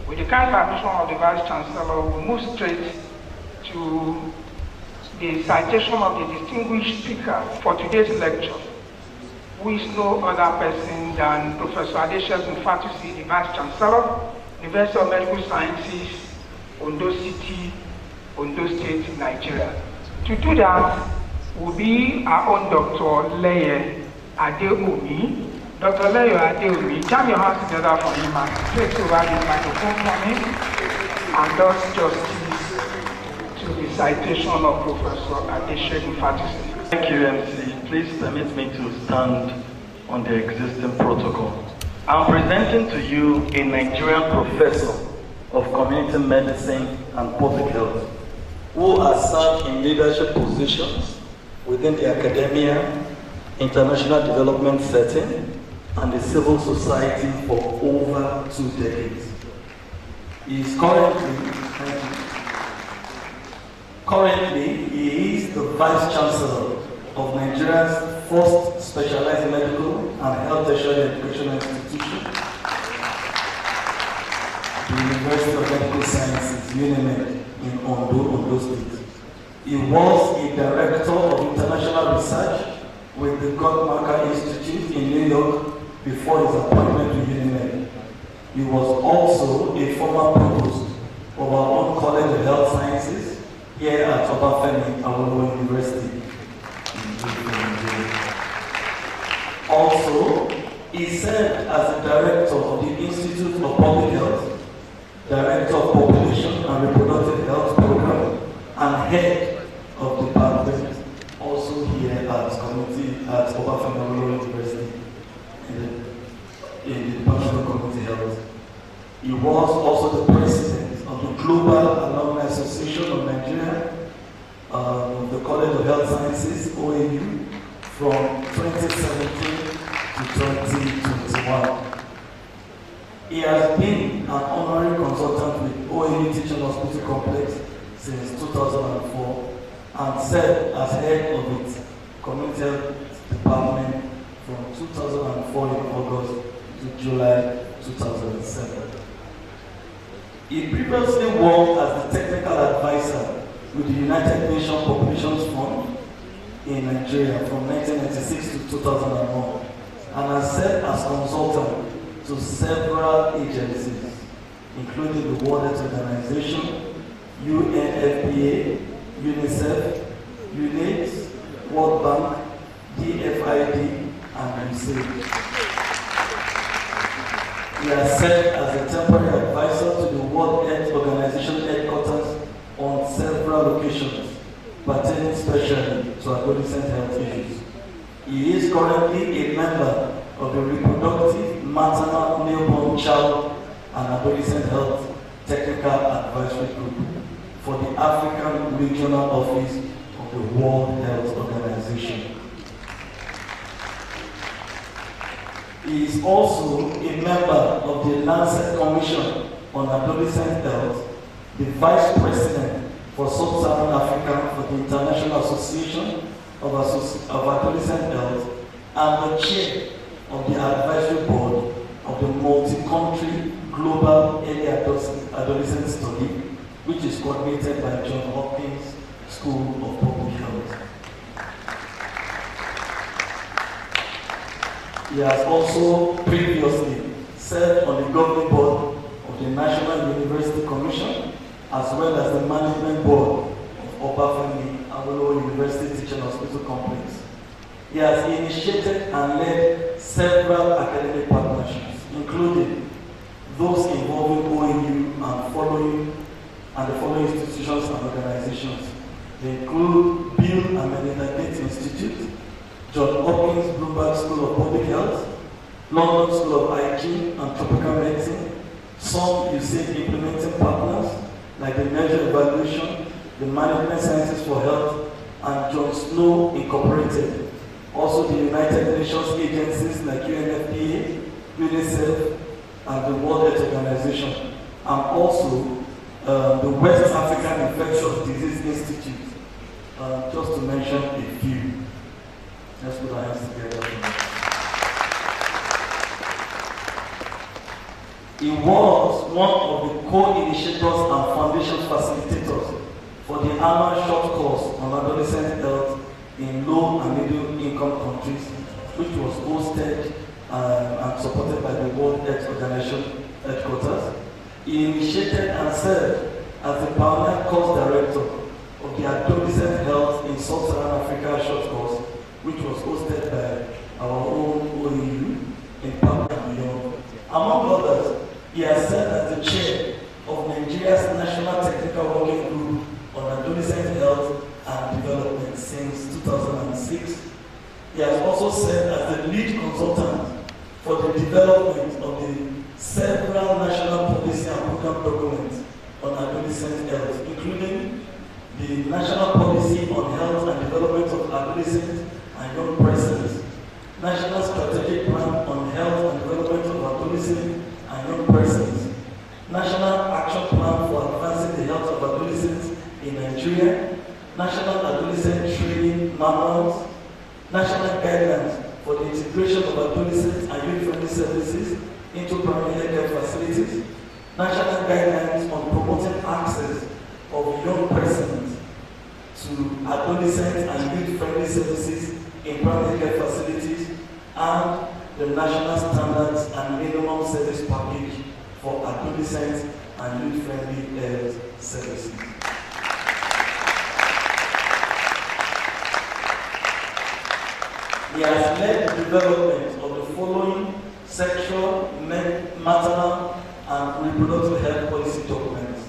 With the kind permission of the Vice Chancellor, we'll move straight to the citation of the distinguished speaker for today's lecture, who is no other person than Professor Adeshegun Fatusi, the Vice Chancellor, University of Medical Sciences, Ondo City, Ondo State, Nigeria. To do that will be our own Dr. Leye Adeomi. Dr. Leye Adeomi, jam your hands together for him and take over the microphone for him and does justice to the citation of Professor Adeshegun Fatusi. Thank you, MC. Please permit me to stand on the existing protocol. I'm presenting to you a Nigerian professor of community medicine and public health who has served in leadership positions within the academia, international development setting, and the civil society for over 2 decades. He is currently he is the Vice Chancellor of Nigeria's first specialized medical and health tertiary educational institution, the University of Medical Sciences, UNIMED, in Ondo State. He was a Director of International Research with the Guttmacher Institute in New York before his appointment to UNIMED. He was also a former provost of our own College of Health Sciences here at Obafemi Awolowo University. Also, he served as the Director of the Institute of Public Health, Director of Population and Reproductive Health Program, and Head of Department, also here at Obafemi Awolowo University in the Department of Community Health. He was also the President of the Global Alumni Association of Nigeria, of the College of Health Sciences, OAU, from 2017 to 2021. He has been an honorary consultant with OAU Teaching Hospital Complex since 2004 and served as head of its Community Health Department from 2004 in August to July 2007. He previously worked as the technical advisor with the United Nations Population Fund in Nigeria from 1996 to 2001 and has served as consultant to several agencies, including the World Health Organization, UNFPA, UNICEF, UNAIDS, World Bank, DFID, and USAID. He has served as a temporary advisor to the World Health Organization headquarters on several occasions, pertaining especially to adolescent health issues. He is currently a member of the Reproductive, Maternal, Newborn, Child, and Adolescent Health Technical Advisory Group for the African Regional Office of the World Health Organization. He is also a member of the Lancet Commission on Adolescent Health, the Vice President for Sub-Saharan Africa for the International Association of Adolescent Health, and the Chair of the Advisory Board of the Multi-Country Global Early Adolescent Study, which is coordinated by Johns Hopkins School of Public Health. He has also previously served on the governing board of the National University Commission, as well as the management board of Obafemi Awolowo University Teaching Hospital Complex. He has initiated and led several academic partnerships, including those involving OAU and the following institutions and organizations. They include Bill and Melinda Gates Institute, Johns Hopkins Bloomberg School of Public Health, London School of Hygiene and Tropical Medicine, some USAID implementing partners like the Measure Evaluation, the Management Sciences for Health, and John Snow Incorporated. Also the United Nations agencies like UNFPA, UNICEF, and the World Health Organization, and also the West African Infectious Disease Institute, just to mention a few. Let's put our hands together. He was one of the co-initiators and foundation facilitators for the annual short course on adolescent health in low and middle income countries, which was hosted and supported by the World Health Organization headquarters. He initiated and served as the pioneer course director of the Adolescent Health in Sub-Saharan Africa short course, which was hosted by our own OEU in Papa and beyond. Among others, he has served as the chair of Nigeria's National Technical Working Group on Adolescent Health and Development since 2006. He has also served as the lead consultant for the development of the several national policy and program documents on adolescent health, including the National Policy on Health and Development of Adolescents and Young Persons, National Strategic Plan on Health and Development of Adolescents and Young Persons, National Action Plan for Advancing the Health of Adolescents in Nigeria, National Adolescent Training Manuals, National Guidelines for the Integration of Adolescents and Youth-Friendly Services into primary healthcare facilities, National Guidelines on promoting access of young persons to adolescent and youth-friendly services in primary care facilities, and the National Standards and Minimum Service Package for adolescent and youth-friendly health services. He has led the development of the following sexual, maternal, and reproductive health policy documents: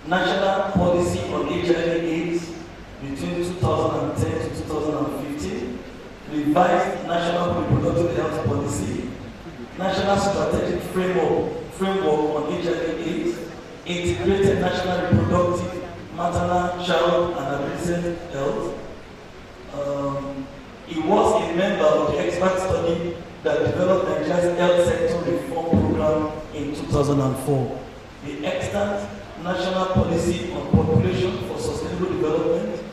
National Policy on HIV/AIDS between 2010 to 2015, Revised National Reproductive Health Policy, National Strategic Framework on HIV/AIDS, Integrated National Reproductive, Maternal, Child, and Adolescent Health. He was a member of the expert study that developed Nigeria's health sector reform program in 2004. The extant National Policy on Population for Sustainable Development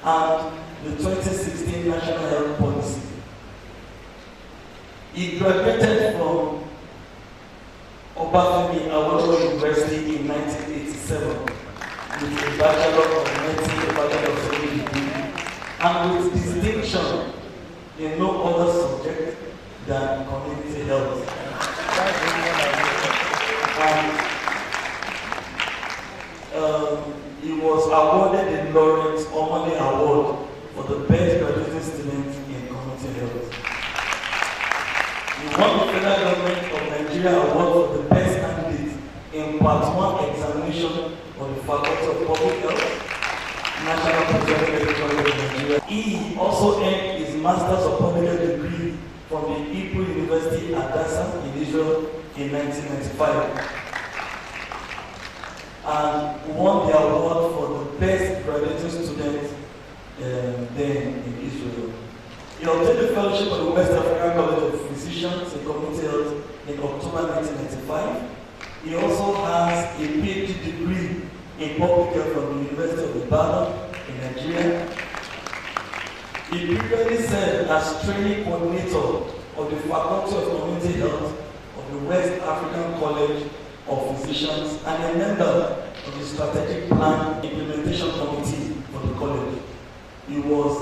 and the 2016 National Health Policy. He graduated from Obafemi Awolowo University in 1987 with a Bachelor of Medicine, a Bachelor of Social degree, and with distinction in no other subject than community health. He was awarded the Lawrence Omani Award for the best graduating student in community health. He won the Federal Government of Nigeria Award for the best candidate in Part 1 examination of the Faculty of Public Health, National Polytechnic College of Nigeria. He also earned his Master's of Public Health degree from the Hebrew University Hadassah in Israel in 1995. And won the award for the best graduating student then in Israel. He obtained the fellowship of the West African College of Physicians in Community Health in October 1995. He also has a PhD degree in public health from the University of Ibadan in Nigeria. He previously served as training coordinator of the Faculty of Community Health of the West African College of Physicians and a member of the Strategic Plan Implementation Committee for the college. He was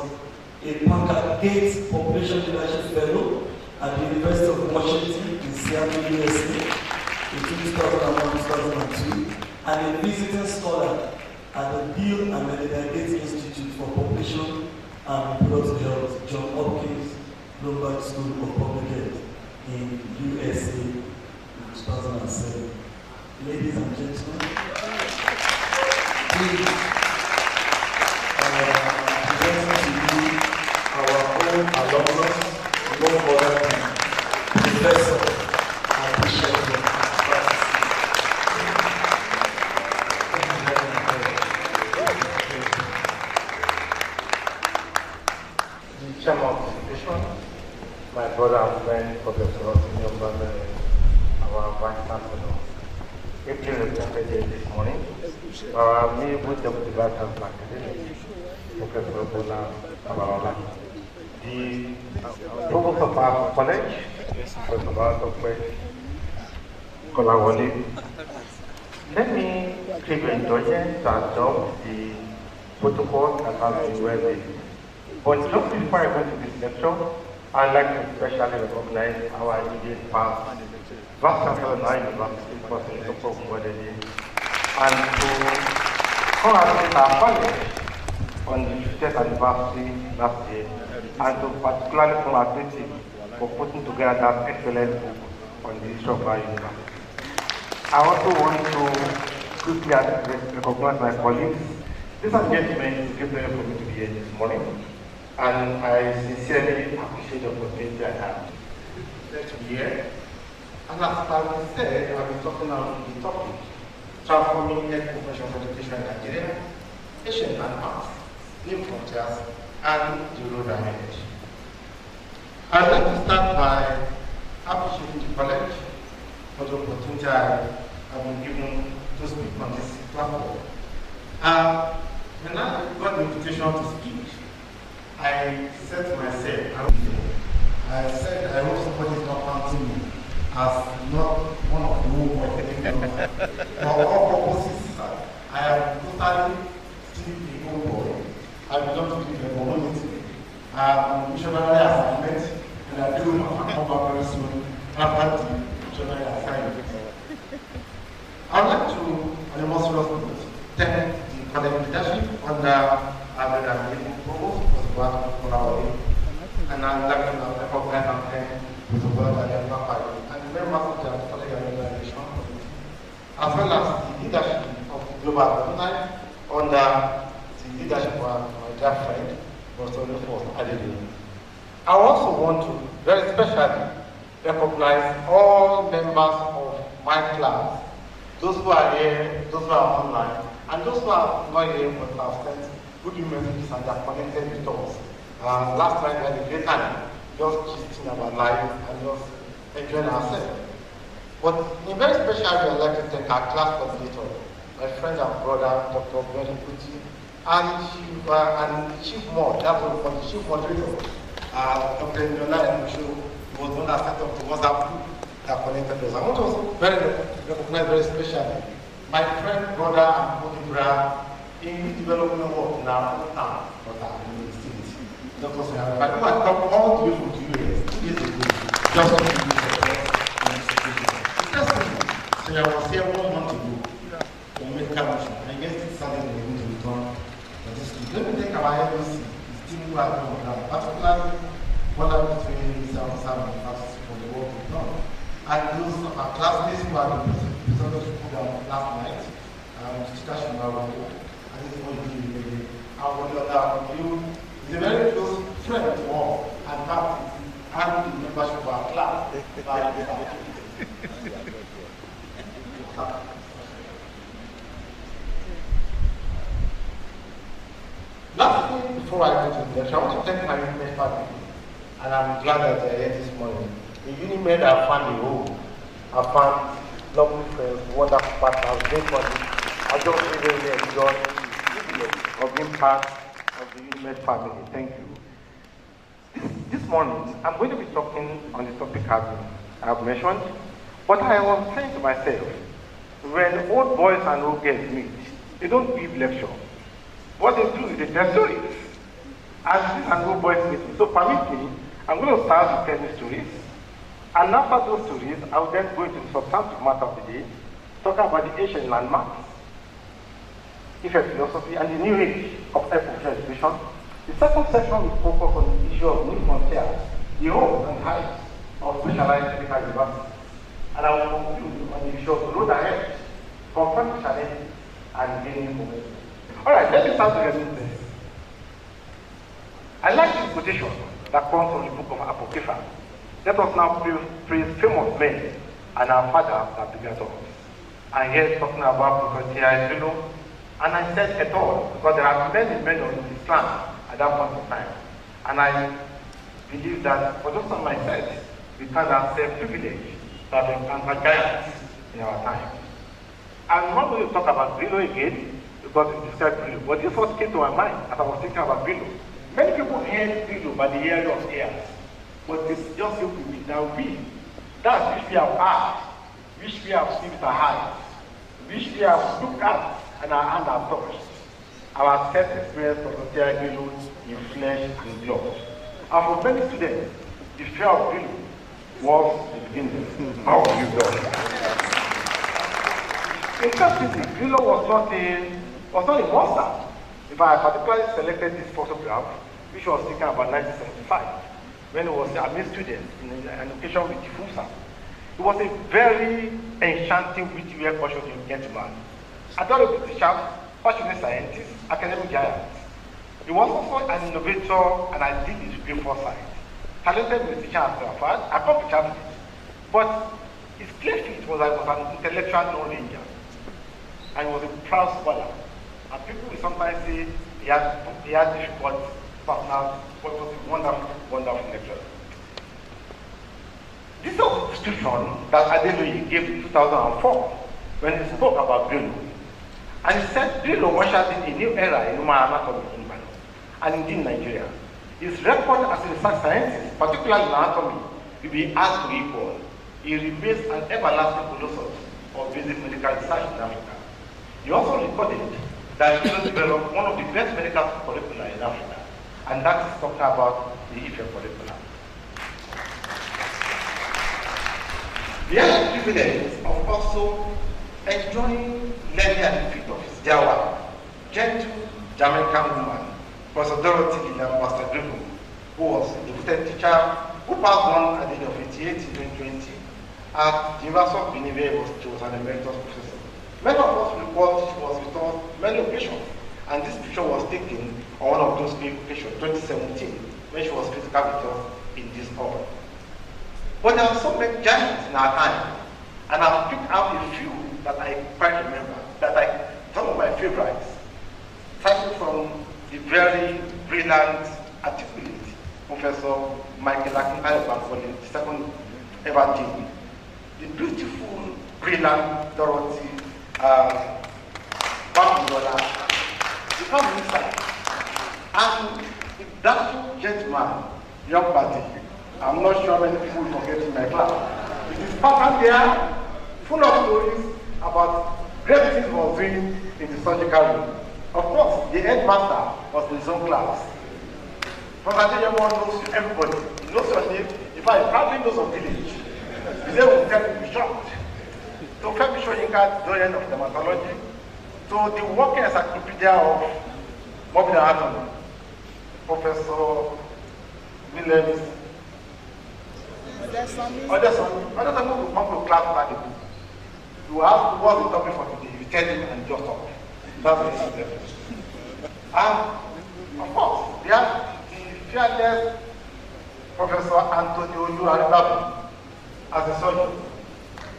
a Packard Gates Population Leadership Fellow at the University of Washington in Seattle, USA between 2001-2002, and a visiting scholar at the Bill and Melinda Gates Institute for Population and Reproductive Health, Johns Hopkins Bloomberg School of Public Health in USA in 2007. Ladies and gentlemen, please present to you our own alumnus, no other than Professor and Bishop of Francis. The chairman of the institution, my brother and friend, Professor Rossi, our vice chancellor. April represented this morning. Me with the Vice Chancellor Academy, Professor Bola Abarola. The provost of our college, Professor Kolawole. Let me take your indulgence to adopt the protocol that has been well made. But just before I go to this lecture, I'd like to especially recognize our immediate past Vice Chancellor of our university, Professor Dr. Mbodede, and to congratulate our college on the 50th anniversary last year, and to particularly congratulate him for putting together that excellent book on the history of our university. I also want to quickly recognize my colleagues. These are gentlemen, it's a great pleasure for me to be here this morning, and I sincerely appreciate the opportunity I have to be here. And as I said, I'll be talking about the topic, transforming health professional education in Nigeria, Asian landmarks, new frontiers, and the road ahead. I'd like to start by appreciating the college for the opportunity I have been given to speak on this platform. When I got the invitation to speak, I said to myself, I said, I hope somebody is not counting me as not one of the old boys. For all purposes, I am totally still a old boy. I belong to the community. I'm a missionary assignment, and I do come back very soon after the missionary assignment. I would like to, on a more serious note, thank the college leadership under our provost, and I'd like to recognize and thank the work that they have done, and the members of the college organization, as well as the leadership of the global alumni under the leadership of my dear friend, Dr. Adede. I also want to very specially recognize all members of my class, those who are here, those who are online, and those who are not here but have sent good messages and are connected with us. Last night we had a great time, just gisting about life and just enjoying ourselves. But in a very special way, I'd like to thank our class coordinator, my friend and brother, Dr. Grillo, and Chief Mod, that's what we call the Chief Moderator, Dr. Nyola, who was the one that set up the WhatsApp group that connected us. I want to recognize very specially my friend, brother, and co-leader in development work in our own town, but in the state. Dr. Sayara, I know I come all the way from the US 2 years ago, just to give you the institution. The first thing, so I was here 1 month ago for medical mission. I guess this Saturday we're going to return for this week. Let me take our LOC, the team who are on the ground, particularly one of between Mr. Osama and Francis for the work we've done. And those of our classmates who are the presenters who put down last night, discussion about and this is what you do, you is a very close friend to all, and that and the membership of our class. Lastly, before I go to the lecture, I want to thank my Unimed family, and I'm glad that they're here this morning. In Unimed, I found a home. I found lovely friends, wonderful partners, great money. I just really enjoy the privilege of being part of the Unimed family. Thank you. This morning, I'm going to be talking on the topic I've mentioned, but I was saying to myself, when old boys and old girls meet, they don't give lecture. What they do is they tell stories. As these and old boys meet. So permit me, I'm going to start with telling stories. And after those stories, I will then go into the substantive matter of the day, talking about the Asian landmarks, effect philosophy, and the new age of professional education. The second section will focus on the issue of new frontiers, the hopes and heights of specialized medical universities. And I will conclude on the issue of the road ahead, confronting challenge and gaining momentum. All right, let me start with the business. I like this quotation that comes from the book of Apocrypha. Let us now praise famous men and our fathers that begat us. And here talking about Professor Grillo, and I said at all, because there are many men on this land at that point in time. And I believe that for just on my side, we can have self-privilege to have encountered giants in our time. I'm not going to talk about Grillo again, because it describes Grillo, but this what came to my mind as I was thinking about Grillo. Many people hear Grillo by the hearing of ears, but it's just simply that we, that's which we have heard, which we have seen with our eyes, which we have looked at and our touched. Our first experience of Dr. Grillo in flesh and blood. And for many students, the fear of Grillo was the beginning of Grillo. Interestingly, Grillo was not a monster. If I particularly selected this photograph, which was taken about 1975, when he was a student in an occasion with Fusa. He was a very enchanting, witty, cautious gentleman. Adorable teacher, passionate scientist, academic giant. He was also an innovator and I did his great foresight. Talented musician and accomplished athlete. But his clear feat was that he was an intellectual non-ranger. And he was a proud scholar. And people will sometimes say he had difficult partners, but was a wonderful, wonderful lecturer. This was the description that Adeloye gave in 2004 when he spoke about Grillo. And he said Grillo ushered in a new era in human anatomy in Ibadan, and indeed in Nigeria. His record as a research scientist, particularly in anatomy, will be hard to equal. He remains an everlasting colossus of basic medical research in Africa. He also recorded that Grillo developed one of the best medical curricula in Africa, and that is talking about the Ife curriculum. We have the privilege of also enjoying learning at the feet of his Jawa, gentle Jamaican woman, Professor Dorothy Master Grillo, who was a deputy teacher who passed on at the age of 88 in 2020 at the University of Benin, she was an emeritus professor. Many of us recall she was with us many occasions, and this picture was taken on one of those occasions, 2017, when she was physical with us in this hall. But there are so many giants in our time, and I've picked out a few that I quite remember, some of my favorites, starting from the very brilliant, articulate Professor Michael Akintayo, the second ever dean, the beautiful, brilliant Dorothy Bakuyola, the Prime Minister, and the dazzling gentleman, young party. I'm not sure many people will forget in my class. It is patterned there, full of stories about great things he was doing in the surgical room. Of course, the headmaster was in his own class. Professor Yemon knows everybody. He knows your name. In fact, he probably knows of village. His name will tell you to be shocked. So Femi Shoyinka, Doyen of dermatology, so the working encyclopedia of morbid anatomy, Professor Williams. Other son will come to class about the book. You ask what's the topic for today, you tell him and just talk. That's what it is. And of course, they have the fearless Professor Antonio Oluwaribabu as a surgeon.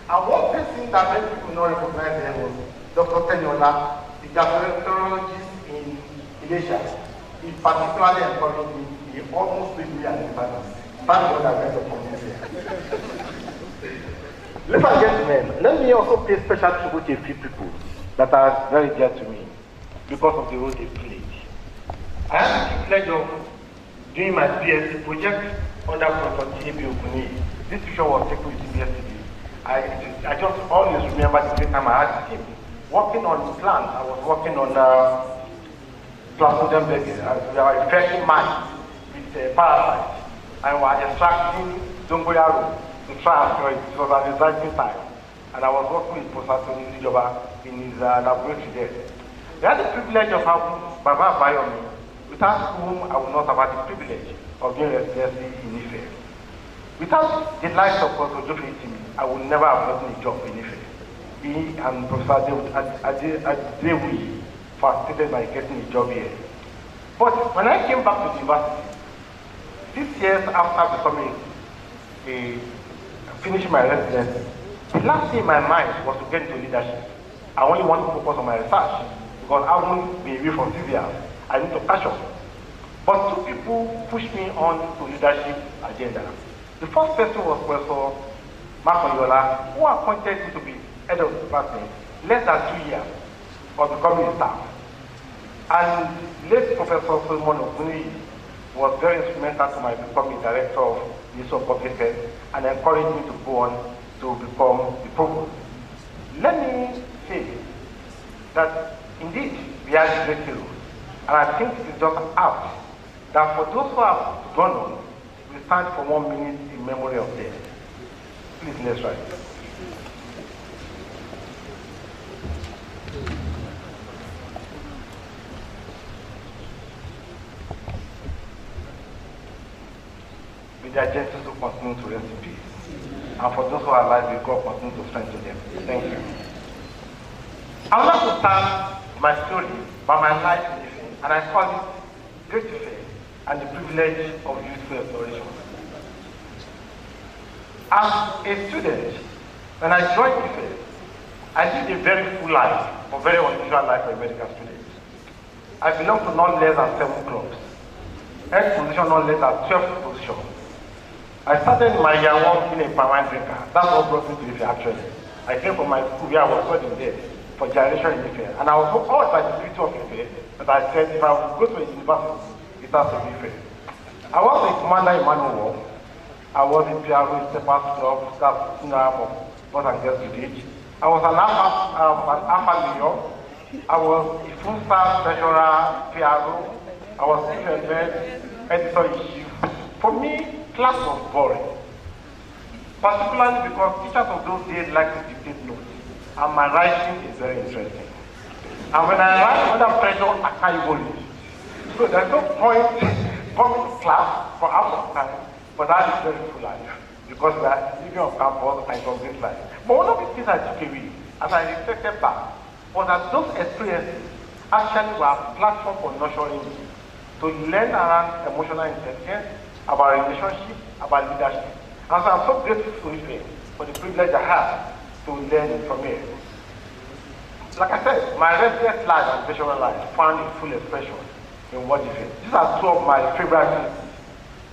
And one person that many people not recognize him was Dr. Teniola, the gastroenterologist in Ilesha. He particularly encouraged me. He almost made me an independence. Thank God I went upon this here. Ladies and gentlemen, let me also pay special tribute to a few people that are very dear to me because of the role they played. I had the privilege of doing my BSc project under Professor T.A.B. Okuni. This picture was taken with the BSc. I just always remember the great time I had with him. Working on plants, I was working on Plasmodium babies. We are infecting mice with parasites. I was extracting Dongoyaro to try and cure it. It was an exciting time. And I was working with Professor Nijoba in his laboratory there. We had the privilege of having Baba Bayomi, without whom I would not have had the privilege of doing residency in Ife. Without the likes of Professor Joffrey, I would never have gotten a job in Ife. He and Professor Adewi facilitated my getting a job here. But when I came back to the university, 6 years after becoming finishing my residency, the last thing in my mind was to get into leadership. I only want to focus on my research because I won't be away from 6 years. I need to catch up. But two people pushed me on to leadership agenda. The first person was Professor Makoyola, who appointed me to be head of the department less than 2 years of becoming a staff. And late Professor Solomon Oguni was very instrumental to my becoming director of the Ministry of Public Health and encouraged me to go on to become the provost. Let me say that indeed we are the great heroes. And I think it is just apt that for those who have gone on, we stand for 1 minute in memory of them. Please, let's rise. May their gentle soul continue to rest in peace. And for those who are alive, may God continue to strengthen them. Thank you. I would like to start my story by my life in Ife, and I call it Great Ife and the Privilege of Youthful Exploration. As a student, when I joined Ife, I lived a very full life, a very unusual life for a medical student. I belong to not less than 7 clubs, head position not less than 12 positions. I started my year 1 being a permanent drinker. That's what brought me to Ife actually. I came from my school where I was studying there for generation in Ife. And I was so awed by the beauty of Ife that I said if I would go to a university, it has to be Ife. I was a commander in manual war. I was in PRO, Steppers Club, that's boys and girls with age. I was an alpha mayor. I was a full-staff treasurer, PRO. I was editor-in-chief. For me, class was boring, particularly because teachers of those days like to dictate notes, and my writing is very interesting. And when I write under pressure, I can't even read. So there's no point coming to class for half of time, but that is very full life, because we are living on campus and it's a great life. But one of the things I took away, as I reflected back, was that those experiences actually were a platform for nurturing me, to learn around emotional intelligence, about relationship, about leadership. And so I'm so grateful to Ife for the privilege I have to learn from here. Like I said, my resident life and professional life found a full expression in what Ife. These are 2 of my favorite places.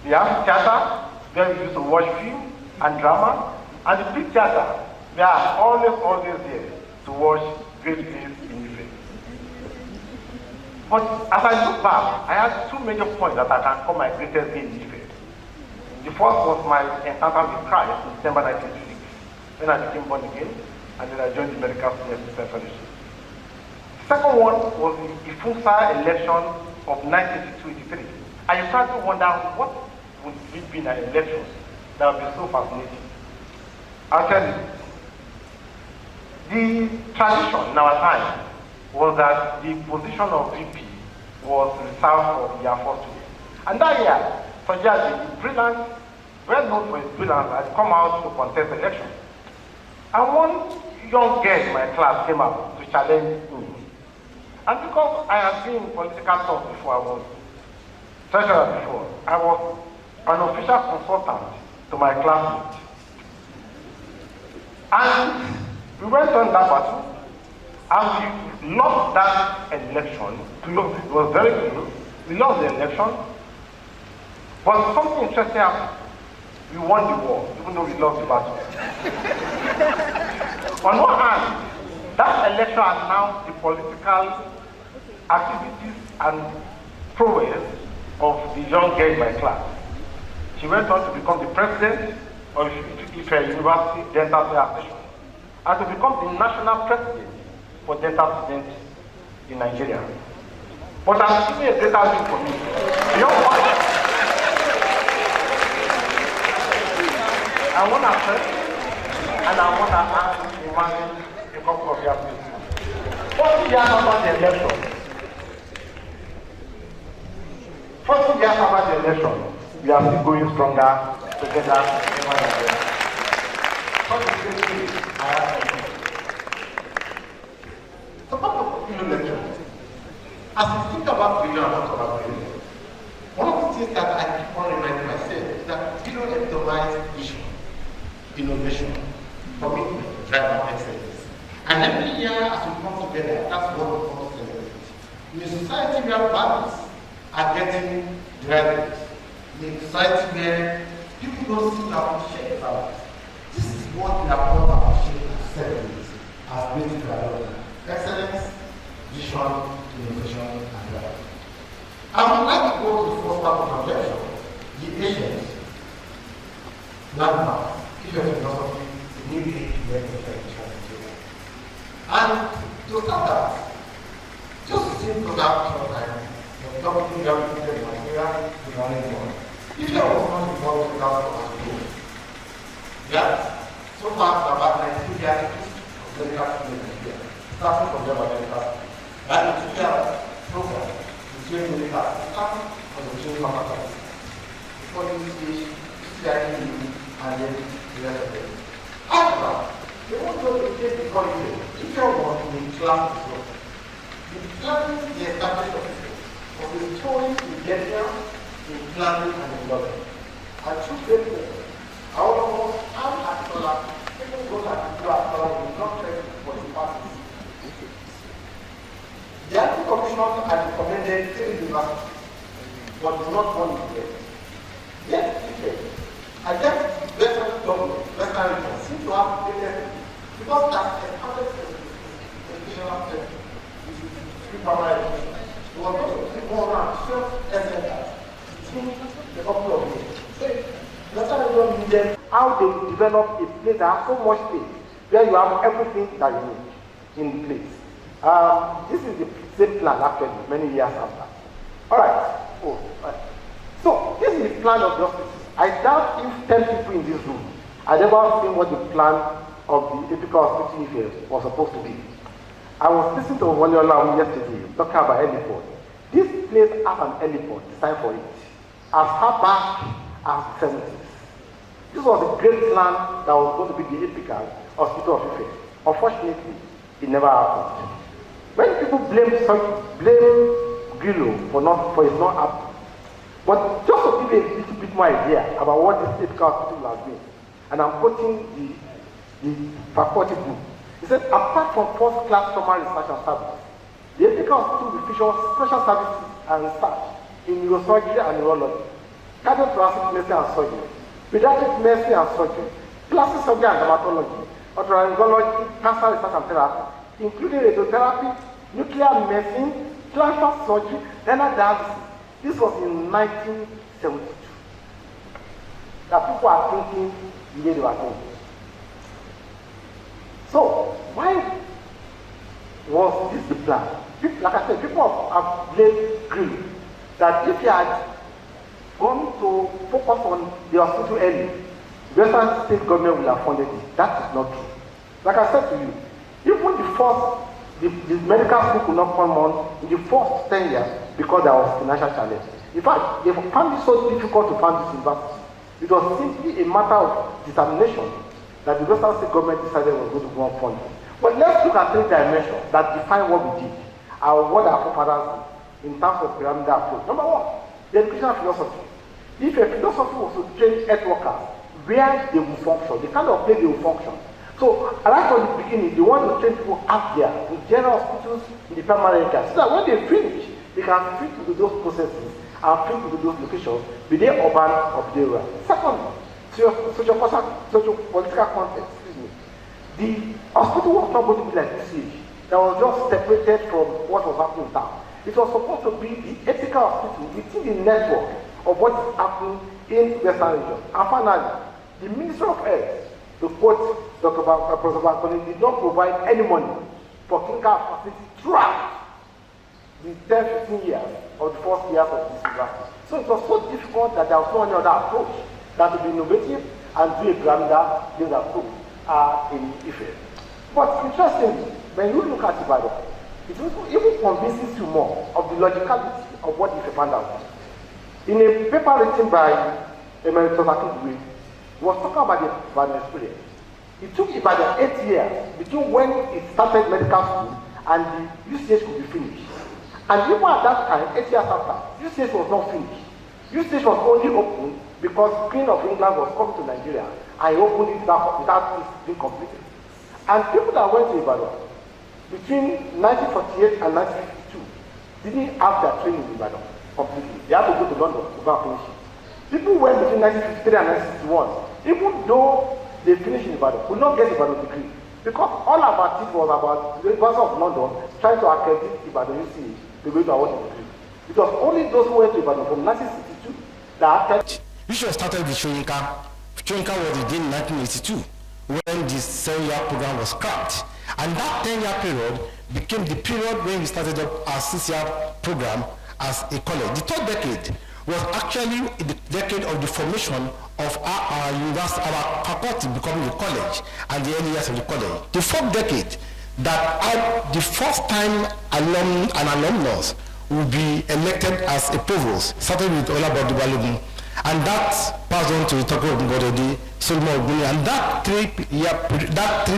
The amphitheater, where we used to watch film and drama, and the big theater, where I'm always there to watch great plays in Ife. But as I look back, I had 2 major points that I can call my greatest gain in Ife. The first was my encounter with Christ in December 1986, when I became born again, and then I joined the Medical Students Fellowship. The second one was the Ifunsa election of 1982-83. I started to wonder what would it be in an election that would be so fascinating. I'll tell you. The tradition in our time was that the position of VP was reserved for the Air Force students. And that year, Sojaji, brilliant, well known for his brilliance, had come out to contest the election. And one young girl in my class came out to challenge me. And because I had been in political talk before, I was treasurer before, I was an official consultant to my classmates. And we went on that battle, and we lost that election. It was very close. We lost the election. But something interesting happened. We won the war, even though we lost the battle. On one hand, that election announced the political activities and prowess of the young girl in my class. She went on to become the president of Ife University Dental Association and to become the national president for dental students in Nigeria. But I'm giving a greater thing for me. Beyond what I want to say, and I want to ask the man a couple of years ago. 40 years after the election, 40 years after the election, we are still going stronger together. What is this thing I have to do? So part of the lecture, as you think about Grillo and talk about Grillo, one of the things that I keep on reminding myself is that Grillo epitomized vision, innovation, commitment, drive and excellence. And every year as we come together, that's what we want to celebrate. In a society where values are getting developed, in a society where people don't seem to appreciate values, this is what we are called to appreciate and celebrate as basic values: excellence, vision, innovation, and drive. I would like to go to the first part of the lecture, the agent, landmarks, philosophy, the new age, and fact that just to see production and talking about the Nigeria, the money one. If there was not involved without us doing, yeah, so far about Nigeria of medical school in Nigeria, starting from the medical school. That is the program between medical system and between pharmacists. Before this stage, CIE and then the rest of them. However, they want to take the quality. If you want to class as well, the planning the established officer of the stories we get here in planning and development. I choose them there. However, I'm at Solar, people go like people at Solar will not take for the parties. The anti-commission had recommended 3 universities, but do not want to get. Yes, okay. I guess Western government, Western region, seem to have better because that's a public educational center. Primary education. We were going to go around 12 centers between the couple of years. So, Western region needed how they develop a place that has so much space where you have everything that you need in place. This is the same plan actually many years after. Alright. So this is the plan of the hospital. I doubt if 10 people in this room had ever seen what the plan of the Ethical Hospital was supposed to be. I was listening to Waleola yesterday talking about heliport. This place has an heliport designed for it as far back as the 70s. This was a great plan that was going to be the Ethical Hospital of Ife. Unfortunately, it never happened. When people blame Grillo for his not happening, but just to give a little bit more idea about what this Ethical Hospital has been, and I'm quoting the faculty book. He said, apart from first-class trauma research and service, the Ethical Hospital will feature special services and research in neurosurgery and neurology, cardiothoracic medicine and surgery, pediatric medicine and surgery, plastic surgery and dermatology, otolaryngology, cancer research and therapy, including radiotherapy, nuclear medicine, plasma surgery, renal dialysis. This was in 1972. That people are thinking the way they were thinking. So, why was this the plan? Like I said, people have blamed Grillo that if he had gone to focus on the hospital early, the Western state government will have funded it. That is not true. Like I said to you, even the medical school could not come on in the first 10 years because there was financial challenge. In fact, they found it so difficult to fund this university. It was simply a matter of determination that the Western state government decided was going to go on funding. But let's look at 3 dimensions that define what we did and what our forefathers did in terms of pyramidal approach. Number 1, the educational philosophy. If a philosophy was to train health workers where they will function, the kind of place they will function. So, right from the beginning, they want to train people out there in general hospitals in the primary area, so that when they finish, they can fit into those processes and fit into those locations, be they urban or be they rural. Secondly, socio-political context, the hospital was not going to be like this age, that was just separated from what was happening in town. It was supposed to be the ethical hospital within the network of what is happening in Western region. And finally, the Ministry of Health, to quote Professor Bankoni, did not provide any money for clinical facilities throughout the 10-15 years of the first years of this university. So it was so difficult that there was no any other approach than to be innovative and do a pyramidal based approach in Ife. But interestingly, when you look at Ibadan, it even convinces you more of the logicality of what Ife found out. In a paper written by Emeritus Akindwe, he was talking about the Ibadan experience. It took Ibadan 8 years between when it started medical school and the UCH could be finished. And even at that time, 8 years after, UCH was not finished. UCH was only opened because Queen of England was coming to Nigeria and he opened it without it being completed. And people that went to Ibadan between 1948 and 1952 didn't have their training in Ibadan completely. They had to go to London to go and finish it. People went between 1953 and 1961, even though they finished in Ibadan, could not get Ibadan degree. Because all about it was about the University of London trying to accredit Ibadan UCH the way to award the degree. It was only those who went to Ibadan from 1962 that had. Which was started with Shoyinka. Shoyinka was in 1982 when the 7-year program was scrapped. And that 10-year period, became the period when we started up our 6-year program as a college. The third decade was actually the decade of the formation of our university, our faculty becoming a college, and the early years of the college. The fourth decade, that had the first time an alumnus will be elected as a provost, started with Olabode Balogun, and that passed on to Itako Ngoredi, Solomon Ogbuni, and that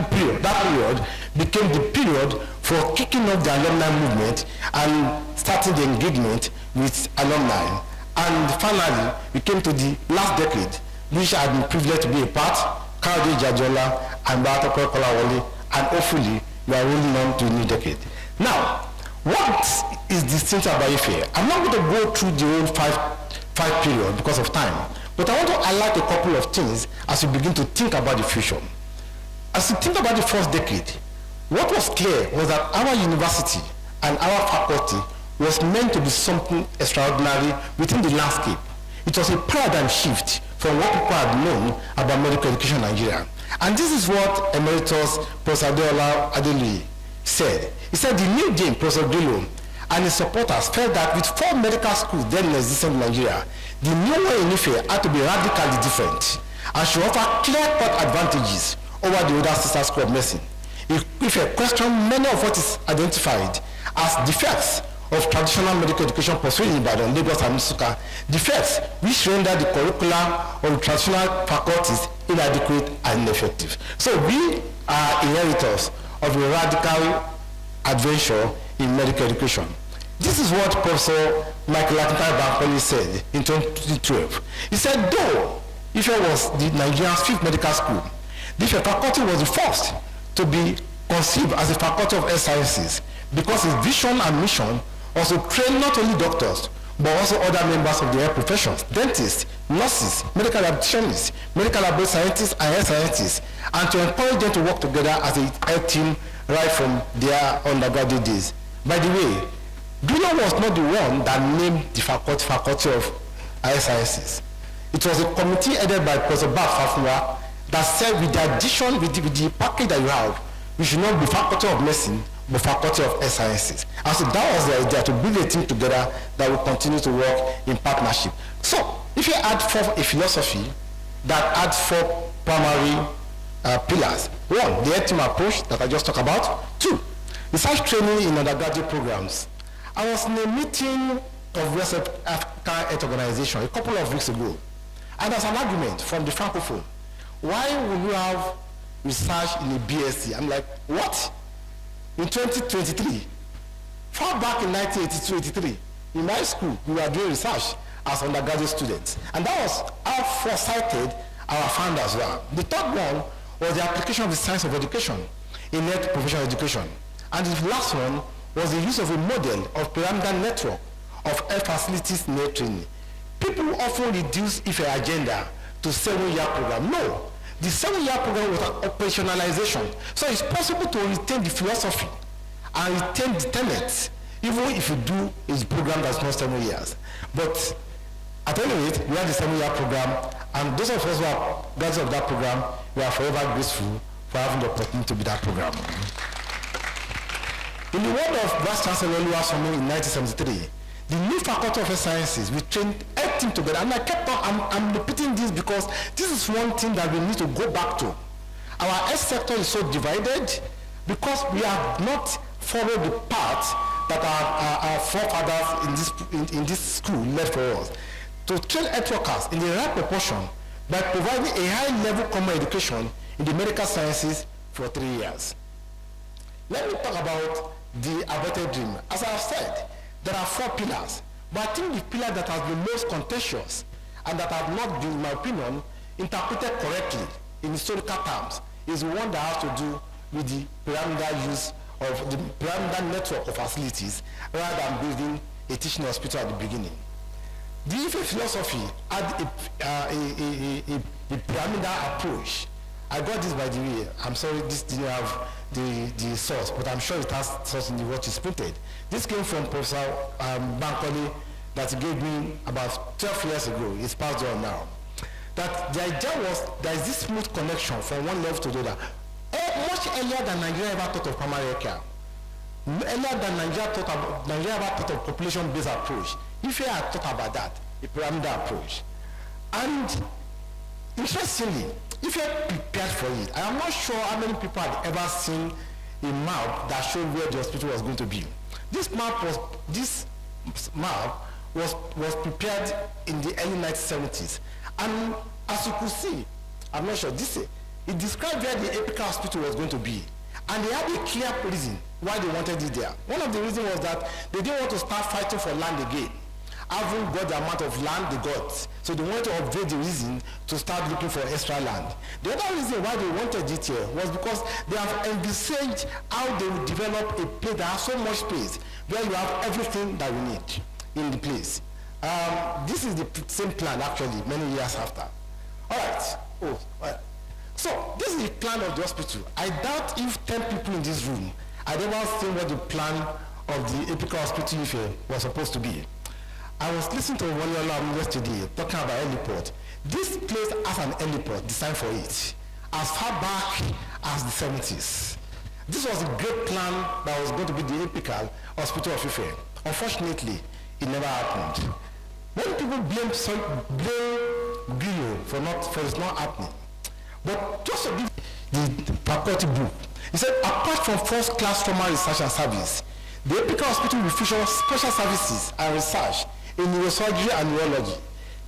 period became the period for kicking off the alumni movement and starting the engagement with alumni. And finally, we came to the last decade, which I had been privileged to be a part, Kayode Jajola and Baratope Kolawole, and hopefully we are rolling on to a new decade. Now, what is distinctive about Ife? I'm not going to go through the whole five period because of time, but I want to highlight a couple of things as we begin to think about the future. As we think about the first decade, what was clear was that our university and our faculty was meant to be something extraordinary within the landscape. It was a paradigm shift from what people had known about medical education in Nigeria. And this is what Emeritus Professor Adeola Adeluyi said. He said the new Dean, Professor Grillo, and his supporters felt that with 4 medical schools then in existence in Nigeria, the new one in Ife had to be radically different and should offer clear-cut advantages over the other sister school of medicine. Ife questioned many of what is identified as defects of traditional medical education pursued in Ibadan, Lagos, and Nsukka, defects which render the curriculum of the traditional faculties inadequate and ineffective. So we are inheritors of a radical adventure in medical education. This is what Professor Michael Akintayo Bankole said in 2012. He said, though Ife was the Nigerian's 5th medical school, the Ife faculty was the first to be conceived as a faculty of health sciences because its vision and mission was to train not only doctors, but also other members of the health professions, dentists, nurses, medical dietitians, medical laboratory scientists, and health scientists, and to encourage them to work together as a health team right from their undergraduate days. By the way, Grillo was not the one that named the faculty of health sciences. It was a committee headed by Professor Bab Fafunwa that said with the addition, with the package that you have, we should not be faculty of medicine, but faculty of health sciences. And so that was the idea, to build a team together that will continue to work in partnership. So if you add a philosophy that adds 4 primary pillars. 1, the health team approach that I just talked about. 2, research training in undergraduate programs. I was in a meeting of West African Health Organization a couple of weeks ago, and there's an argument from the Francophone. Why will you have research in a BSc? I'm like, what? In 2023, far back in 1982-83, in my school, we were doing research as undergraduate students. And that was how foresighted our founders were. The third one was the application of the science of education in health professional education. And the last one was the use of a model of pyramidal network of health facilities in health training. People often reduce Ife agenda to 7-year program. No. The 7-year program was an operationalization. So it's possible to retain the philosophy and retain the tenets, even if you do a program that's not 7 years. But at any rate, we have the 7-year program, and those of us who are graduates of that program, we are forever grateful for having the opportunity to be that program. In the word of Vice Chancellor Oluwasomi in 1973, the new faculty of health sciences, we trained 8 teams together. And I kept on, I'm repeating this because this is one thing that we need to go back to. Our health sector is so divided because we have not followed the path that our forefathers in this school left for us. To train health workers in the right proportion by providing a high-level common education in the medical sciences for 3 years. Let me talk about the aborted dream. As I have said, there are 4 pillars, but I think the pillar that has been most contentious and that have not been, in my opinion, interpreted correctly in historical terms is the one that has to do with the pyramidal use of the pyramidal network of facilities rather than building a teaching hospital at the beginning. The Ife philosophy had a pyramidal approach. I got this by the way. I'm sorry this didn't have the source, but I'm sure it has source in the what is printed. This came from Professor Bankole that he gave me about 12 years ago. It's passed on now. That the idea was there is this smooth connection from one level to the other. Much earlier than Nigeria ever thought of primary care. Earlier than Nigeria ever thought of population-based approach, if you had thought about that, a pyramidal approach. And interestingly, if you're prepared for it, I am not sure how many people had ever seen a map that showed where the hospital was going to be. This map was prepared in the early 1970s. And as you could see, I'm not sure, it described where the Epica hospital was going to be. And they had a clear reason why they wanted it there. One of the reasons was that they didn't want to start fighting for land again. Having got the amount of land they got, so they wanted to upgrade the reason to start looking for extra land. The other reason why they wanted it here was because they have envisaged how they will develop a place that has so much space where you have everything that you need in the place. This is the same plan actually many years after. All right. So this is the plan of the hospital. I doubt if 10 people in this room had ever seen what the plan of the Epica Hospital was supposed to be. I was listening to Wally yesterday talking about heliport. This place has an heliport designed for it as far back as the 70s. This was a great plan that was going to be the Epica Hospital of Ife. Unfortunately, it never happened. Many people blame Grillo for its not happening. But just to give the faculty book, he said, apart from first-class trauma research and service, the Epica Hospital will feature special services and research in neurosurgery and neurology,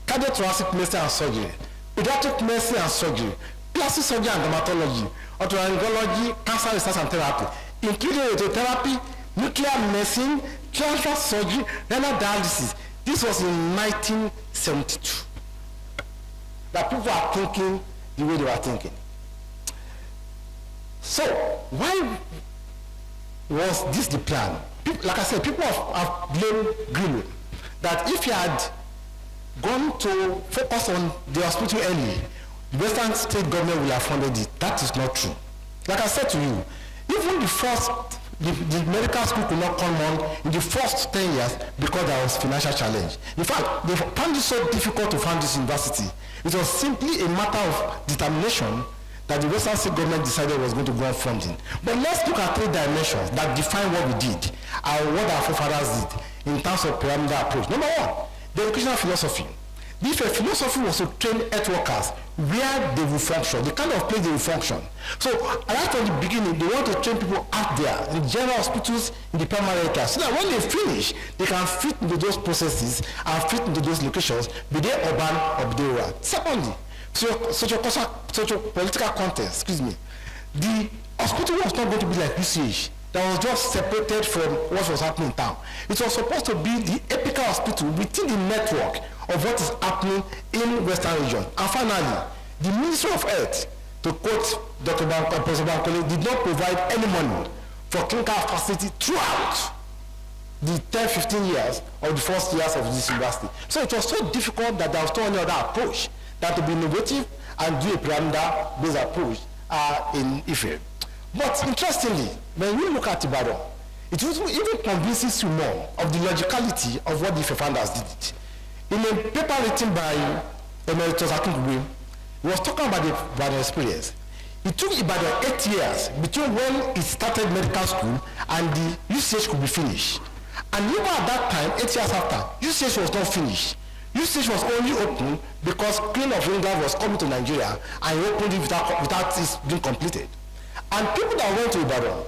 cardiothoracic medicine and surgery, pediatric medicine and surgery, plastic surgery and dermatology, otolaryngology, cancer research and therapy, including radiotherapy, nuclear medicine, transfer surgery, renal dialysis. This was in 1972. That people are thinking the way they were thinking. So, why was this the plan? Like I said, people have blamed Grillo that if he had gone to focus on the hospital early, the Western state government will have funded it. That is not true. Like I said to you, even the medical school could not come on in the first 10 years because there was financial challenge. In fact, they found it so difficult to fund this university. It was simply a matter of determination that the Western state government decided was going to go on funding. But let's look at 3 dimensions that define what we did and what our forefathers did in terms of pyramidal approach. Number 1, the educational philosophy. If a philosophy was to train health workers where they will function, the kind of place they will function. So right from the beginning, they want to train people out there in general hospitals, in the primary care, so that when they finish, they can fit into those processes and fit into those locations, be they urban or be they rural. Secondly, socio-political context, the hospital was not going to be like UCH, that was just separated from what was happening in town. It was supposed to be the Epica Hospital within the network of what is happening in Western region. And finally, the Ministry of Health, to quote Dr. Professor Bankole, did not provide any money for clinical facility throughout the 10-15 years of the first years of this university. So it was so difficult that there was no any other approach than to be innovative and do a pyramidal-based approach in Ife. But interestingly, when you look at Ibadan, it even convinces you more of the logicality of what the Ife founders did. In a paper written by Emeritus Akingbue, he was talking about the Ibadan experience. It took Ibadan 8 years between when it started medical school and the UCH could be finished. And even at that time, 8 years after, UCH was not finished. UCH was only open because Queen of England was coming to Nigeria and he opened it without it being completed. And people that went to Ibadan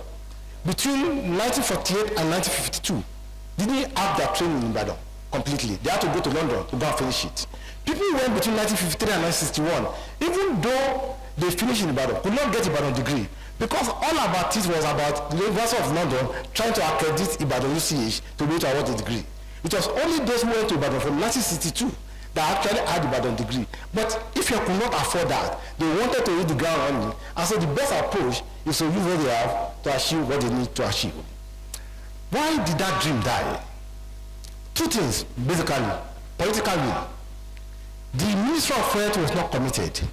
between 1948 and 1952 didn't have their training in Ibadan completely. They had to go to London to go and finish it. People who went between 1953 and 1961, even though they finished in Ibadan, could not get Ibadan degree because all about it was about the University of London trying to accredit Ibadan UCH to be able to award a degree. It was only those who went to Ibadan from 1962 that actually had Ibadan degree. But if you could not afford that, they wanted to hit the ground running. And so the best approach is to use what they have to achieve what they need to achieve. Why did that dream die? 2 things, basically. Politically, the Ministry of Health was not committed.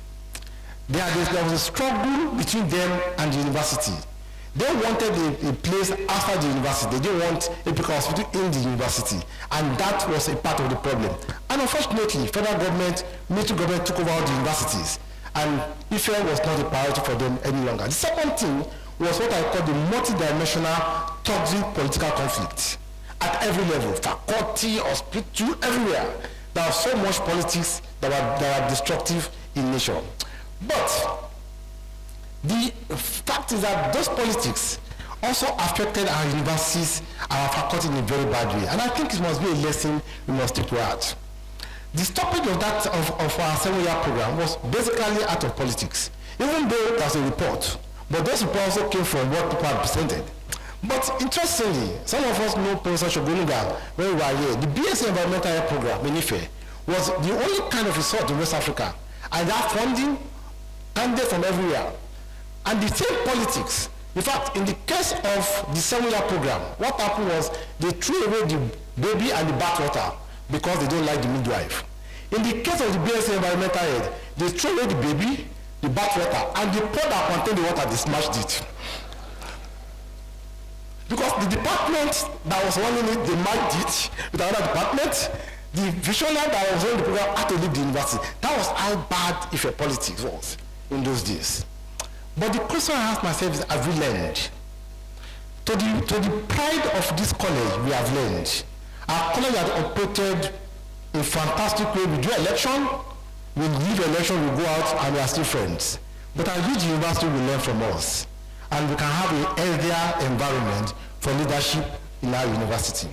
There was a struggle between them and the university. They wanted a place after the university. They didn't want Epica Hospital in the university. And that was a part of the problem. And unfortunately, federal government, military government took over all the universities. And Ife was not a priority for them any longer. The second thing was what I call the multidimensional toxic political conflict at every level, faculty, hospital, everywhere. There was so much politics that were destructive in nature. But the fact is that those politics also affected our universities, our faculty in a very bad way. And I think it must be a lesson we must take to heart. The stoppage of that of our 7-year program was basically out of politics, even though there's a report. But those reports also came from what people had presented. But interestingly, some of us know Professor Shogunuga when we were here. The BSc Environmental Health Program in Ife was the only kind of resort in West Africa. And that funding candidate from everywhere. And the same politics. In fact, in the case of the 7-year program, what happened was they threw away the baby and the bathwater because they don't like the midwife. In the case of the BSc Environmental Health, they threw away the baby, the bathwater, and the pot that contained the water, they smashed it. Because the department that was running it, they merged it with another department. The visionary that was running the program had to leave the university. That was how bad Ife politics was in those days. But the question I ask myself is, have we learned? To the pride of this college, we have learned. Our college has operated in a fantastic way. We do election, we leave election, we go out, and we are still friends. But our youth university will learn from us. And we can have a healthier environment for leadership in our university.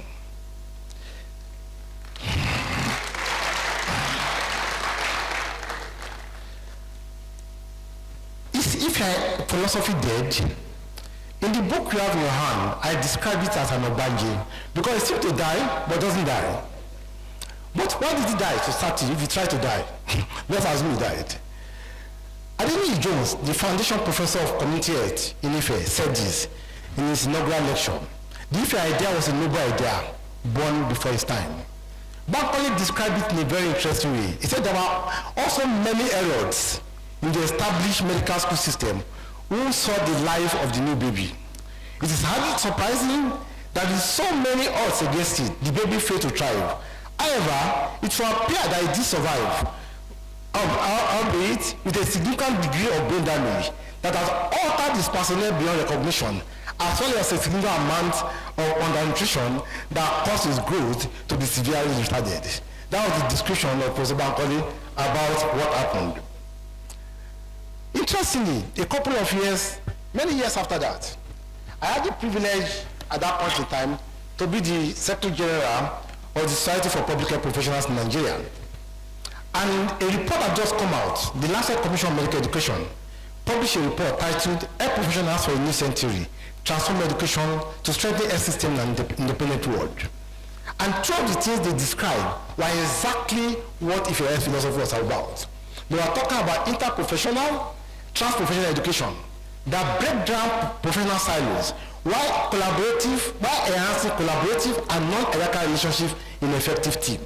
If your philosophy dead, in the book you have in your hand, I describe it as an obanje, because it seems to die, but doesn't die. But why did he die to start if he tried to die? Let's assume he died. Adeniyi Jones, the foundation professor of community health in Ife, said this in his inaugural lecture. The Ife idea was a noble idea, born before his time. Bankole described it in a very interesting way. He said there were also many errors in the established medical school system who saw the life of the new baby. It is hardly surprising that with so many odds against it, the baby failed to thrive. However, it will appear that it did survive, albeit with a significant degree of brain damage that has altered its personnel beyond recognition, as well as a significant amount of undernutrition that caused its growth to be severely retarded. That was the description of Professor Bankole about what happened. Interestingly, a couple of years, many years after that, I had the privilege at that point in time to be the Secretary General of the Society for Public Health Professionals in Nigeria. And a report had just come out, the Lancet Commission on Medical Education published a report titled Health Professionals for a New Century, Transform Education to Strengthen Health System and Independent World. And two of the things they described were exactly what Ife Health philosophy was about. They were talking about interprofessional, transprofessional education that break down professional silos while enhancing collaborative and non-hierarchical relationships in an effective team.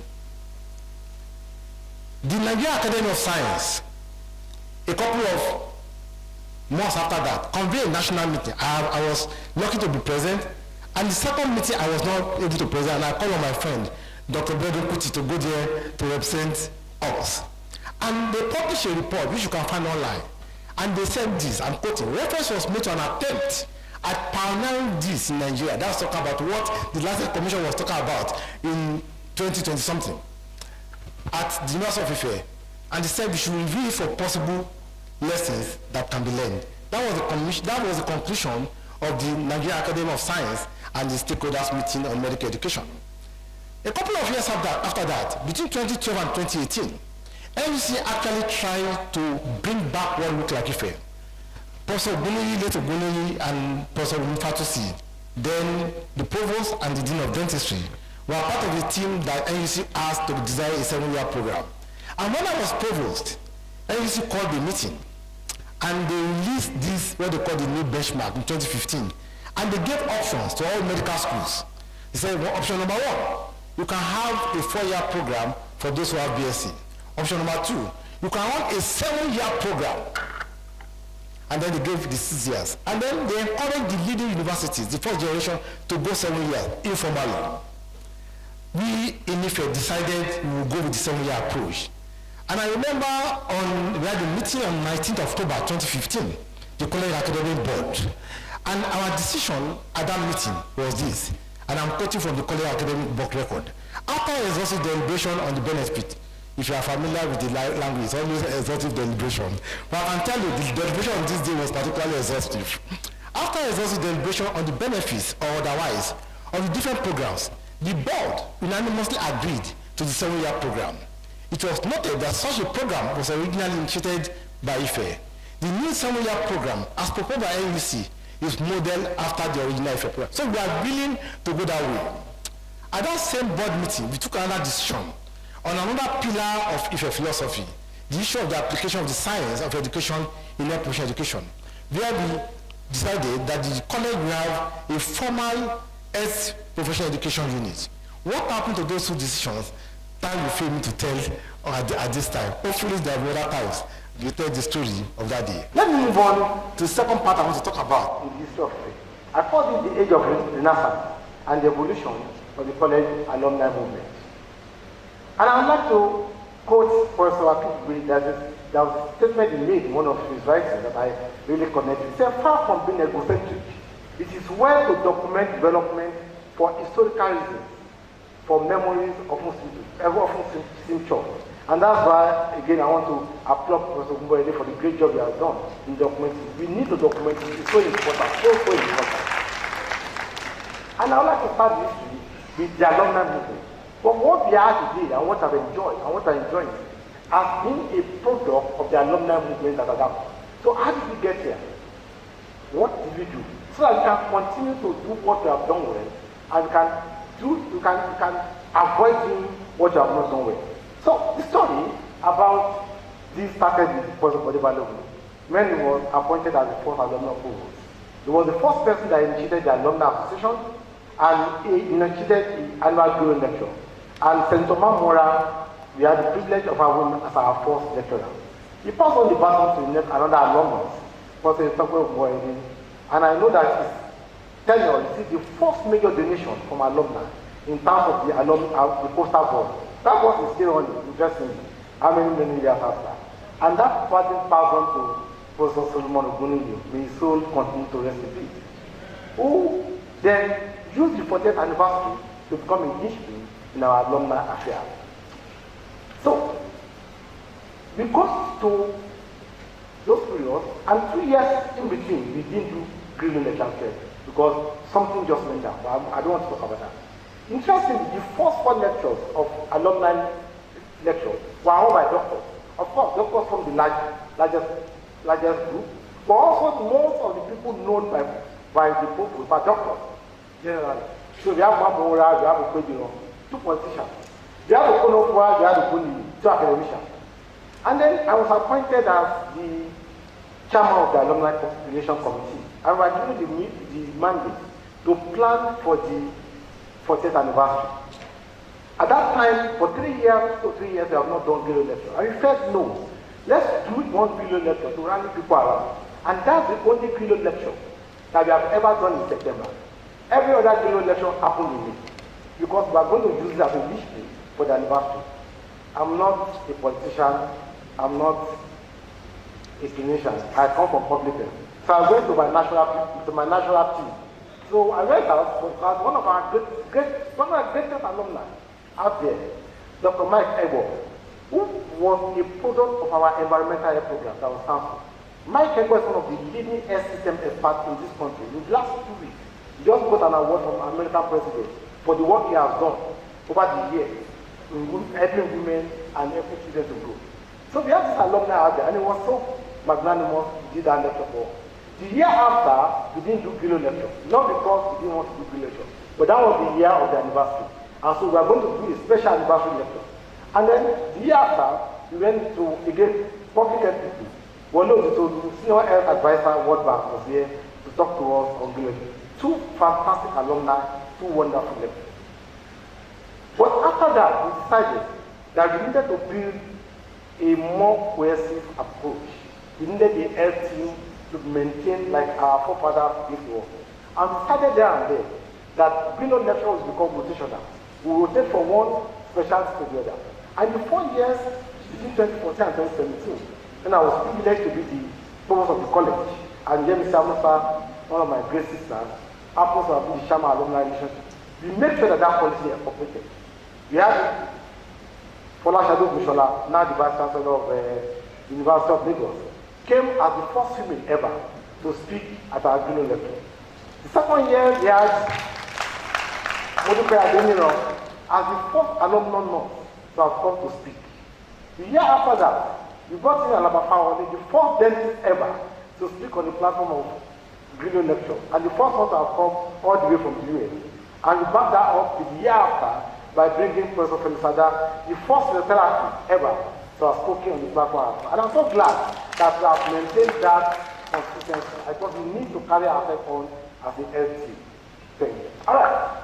The Nigerian Academy of Science, a couple of months after that, convened a national meeting. I was lucky to be present, and the second meeting I was not able to present, and I called on my friend, Dr. Bredo Kuti, to go there to represent us. And they published a report, which you can find online. And they said this, I'm quoting, reference was made to an attempt at pioneering this in Nigeria. That's talking about what the Lancet Commission was talking about in 2020 something at the University of Ife. And they said we should review it for possible lessons that can be learned. That was the conclusion of the Nigerian Academy of Science and the stakeholders meeting on medical education. A couple of years after that, between 2012 and 2018, NUC actually tried to bring back what looked like Ife. Professor Ogunyi, later Ogunyi, and Professor Mufatusi, then the provost and the dean of dentistry, were part of the team that NUC asked to design a 7-year program. And when I was provost, NUC called a meeting, and they released this, what they call the new benchmark in 2015, and they gave options to all medical schools. They said, well, option number 1, you can have a 4-year program for those who have BSc. Option number 2, you can run a 7-year program. And then they gave the 6 years. And then they encouraged the leading universities, the first generation, to go 7 years informally. We in Ife decided we would go with the 7-year approach. And I remember we had a meeting on 19th October 2015, the College Academic Board. And our decision at that meeting was this, and I'm quoting from the college academic book record. After exhaustive deliberation on the benefit, if you are familiar with the language, it's always exhaustive deliberation. But I can tell you, the deliberation of this day was particularly exhaustive. After exhaustive deliberation on the benefits or otherwise of the different programs, the board unanimously agreed to the 7-year program. It was noted that such a program was originally initiated by IFE. The new 7-year program, as proposed by NUC, is modeled after the original IFE program. So we are willing to go that way. At that same board meeting, we took another decision on another pillar of IFE philosophy, the issue of the application of the science of education in professional education, where we decided that the college will have a formal health professional education unit. What happened to those two decisions? Time will fail me to tell at this time. Hopefully there will be other times we tell the story of that day. Let me move on to the second part I want to talk about. In the history of faith, I call it the age of Renaissance and the evolution of the college alumni movement. And I would like to quote Professor Akigbe. There was a statement he made in one of his writings that I really connected. He said, far from being egocentric, it is well to document development for historical reasons, for memories often seem short. And that's why, again, I want to applaud Professor Gumboede for the great job he has done in documenting. We need to document it. It's so important, so important. And I would like to start this history with the alumni movement. But what we are today and what I've enjoyed and what I'm enjoying has been a product of the alumni movement that adapted. So how did we get here? What did we do? So that we can continue to do what we have done well, and we can avoid doing what we have not done well. So the story about this started with Professor Balogun when he was appointed as the first alumni provost. He was the first person that initiated the alumni association, and he initiated the annual Grillo lecture. And Senator Mamora, we had the privilege of having him as our first lecturer. He passed on the baton to another alumnus, Professor Gumboede, and I know that his tenure is the first major donation from alumni in terms of the poster board. That was still on, interestingly, how many years after. And that party passed on to Professor Solomon Ogunniyi, may his soul continue to rest in peace, who then used the 40th anniversary to become a history in our alumni affairs. So, we got to those periods, and 2 years in between, we didn't do Grillo lecture because something just went down. But I don't want to talk about that. Interestingly, the first 4 lectures of alumni lectures were held by doctors. Of course, doctors from the largest group, but also most of the people known by the people were doctors, generally. So we have Mamora, we have Okwejiro, 2 politicians. We have Okonofua, we have Okunni, 2 academicians. And then I was appointed as the chairman of the Alumni Relation Committee. And we were given the mandate to plan for the 40th anniversary. At that time, for 3 years, we have not done Grillo lecture. And we felt, no, let's do one Grillo lecture to rally people around. And that's the only Grillo lecture that we have ever done in September. Every other Grillo lecture happened in May, because we are going to use it as a history for the anniversary. I'm not a politician, I'm not a clinician, I come from public health. So I went to my national team. So I went out because one of our greatest alumni out there, Dr. Mike Ego, who was a product of our environmental health program that was cancelled. Mike Ego is one of the leading health system experts in this country. In the last 2 weeks, he just got an award from American president for the work he has done over the years in helping women and helping children to grow. So we have this alumni out there, and it was so magnanimous. He did that lecture for us. The year after, we didn't do Grillo lecture. Not because we didn't want to do Grillo lecture, but that was the year of the anniversary. And so we are going to do a special anniversary lecture. And then the year after, we went to, again, public health people. Well, no, the senior health advisor, World Bank, was here to talk to us on Grillo. 2 fantastic alumni, 2 wonderful lectures. But after that, we decided that we needed to build a more cohesive approach. We needed a health team to maintain like our forefathers did to us. And we started there and there that Grillo lecture was become rotational. We rotate from one specialty to the other. And the 4 years between 2014 and 2017, when I was privileged to be the provost of the college, and James Samusa one of my great sisters, happens to have been the Shama Alumni Relationship. We make sure that that policy is incorporated. We have Fola Shadu Mushola, now the Vice Chancellor of University of Lagos, came as the first female ever to speak at our Grillo lecture. The second year, we had Modupe Adeniro as the first alumni nurse to have come to speak. The year after that, we brought in Alabafa, the first dentist ever to speak on the platform of Grillo lecture, and the first one to have come all the way from the US. And we backed that up the year after by bringing Professor Felisada, the first therapist ever to have spoken on the platform. And I'm so glad that we have maintained that consistency, because we need to carry ourselves on as the LT thing. All right.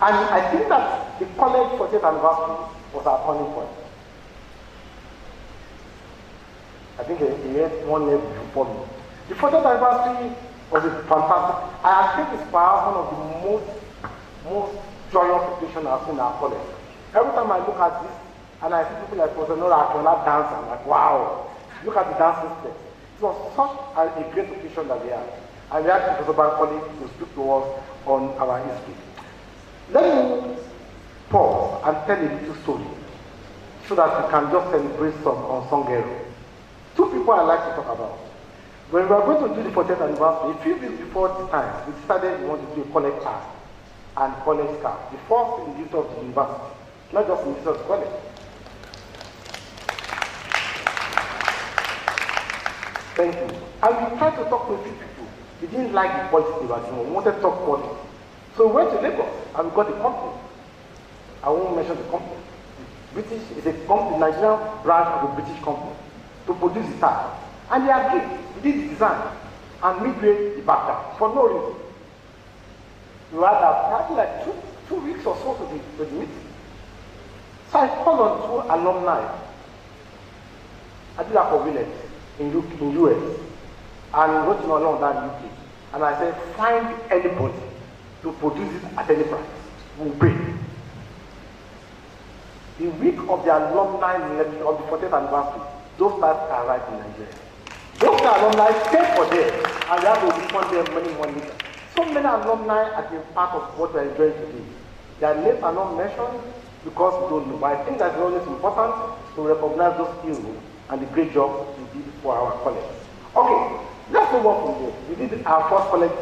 And I think that the college 40th anniversary was our turning point. I think he had one year before me. The 40th anniversary was a fantastic. I think it's perhaps one of the most joyous occasions I've seen in our college. Every time I look at this and I see people like Professor Nora Akola dance, I'm like, wow, look at the dancing steps. It was such a great occasion that we had. And we had Professor Bankole to speak to us on our history. Let me pause and tell a little story so that we can just celebrate some unsung heroes. Two people I like to talk about. When we were going to do the 40th anniversary, a few weeks before this time, we decided we want to do a college art and college scarf. The first in the history of the university, not just in the history of the college. Thank you. And we tried to talk to a few people. We didn't like the politics they were doing. We wanted to talk politics. So we went to Lagos and we got a company. I won't mention the company. British is a company, Nigerian branch of a British company, to produce the tag. And they agreed. We did the design and midway the back down for no reason. We had like two weeks or so to the meeting. So I called on two alumni. I did that for Village in US and wrote to along that in UK. And I said, find anybody to produce it at any price. We'll pay. The week of the alumni lecture of the 40th anniversary, those types arrived in Nigeria. Those alumni paid for them and they have to refund them many more later. So many alumni have been part of what we're enjoying today. Their names are not mentioned because we don't know. But I think that's always important to recognize those heroes and the great job we did for our college. Okay, let's move on from there. We did our first college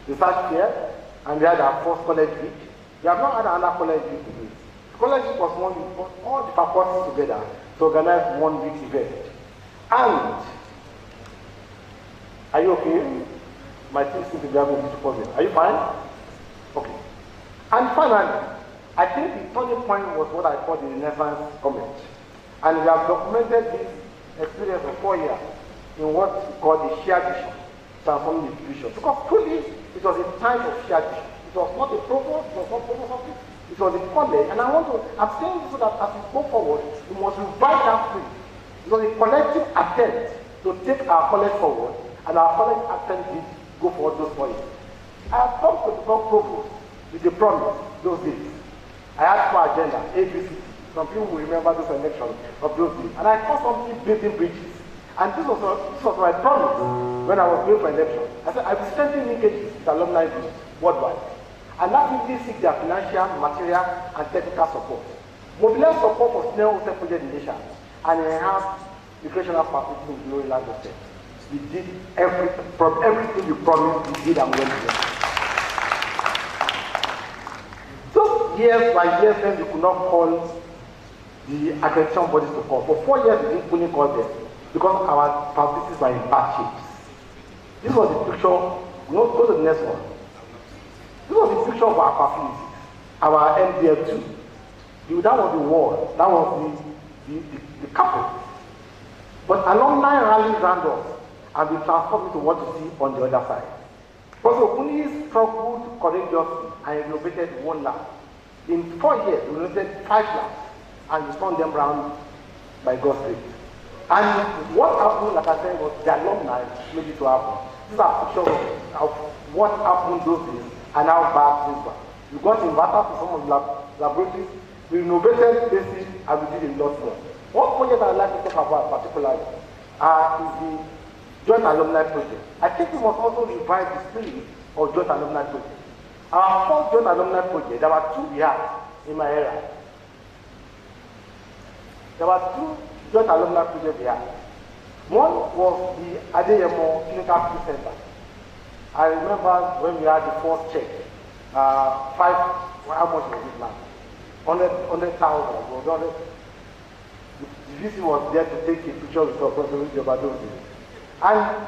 research fair, and we had our first college week. We have not had another college week today. The college week was one week, all the faculties together to organize 1 week event. And, are you okay? My team seems to be having a little problem. Are you fine? Okay. And finally, I think the turning point was what I call the Renaissance comment. And we have documented this experience for 4 years in what we call the shared vision, transforming the vision. Because truly, it was a time of shared vision. It was not a provost, it was not provost office, it was a college. And I'm saying this so that as we go forward, we must revive that spirit. It was a collective attempt to take our college forward, and our college attempt did go forward those 4 years. I have come to become provost with the promise those days. I asked for agenda, ABC. Some people will remember those elections of those days. And I called something building bridges. And this was my promise when I was going for election. I said, I will strengthen linkages with alumni groups worldwide. And that will seek their financial, material, and technical support. Mobilize support for senior hostel project in Asia and enhance recreational facilities in Glory Land State. We did everything we promised, we did and went there. So years by years, then we could not call the accreditation bodies to call. For 4 years, we couldn't call them because our facilities were in bad shape. This was the picture. Go to the next one. This was the picture of our facilities, our MDL2. That was the wall. That was the carpet. But alumni rallied around us and we transformed into what you see on the other side. Professor Okuni struggled courageously and renovated 1 lab. In 4 years, we renovated 5 labs and we turned them around by God's grace. And what happened, like I said, was the alumni made it to happen. These are pictures of what happened those days and how bad things were. We got inverters to some of the laboratories, we renovated places and we did a lot more. One project I'd like to talk about particularly is the joint alumni project. I think we must also revive the spirit of joint alumni project. Our first joint alumni project, there were two we had in my era. There were two joint alumni projects we had. One was the Adeyemo Clinical Skill Center. I remember when we had the first check, how much was it now? 100,000. The VC was there to take a picture with us those days. And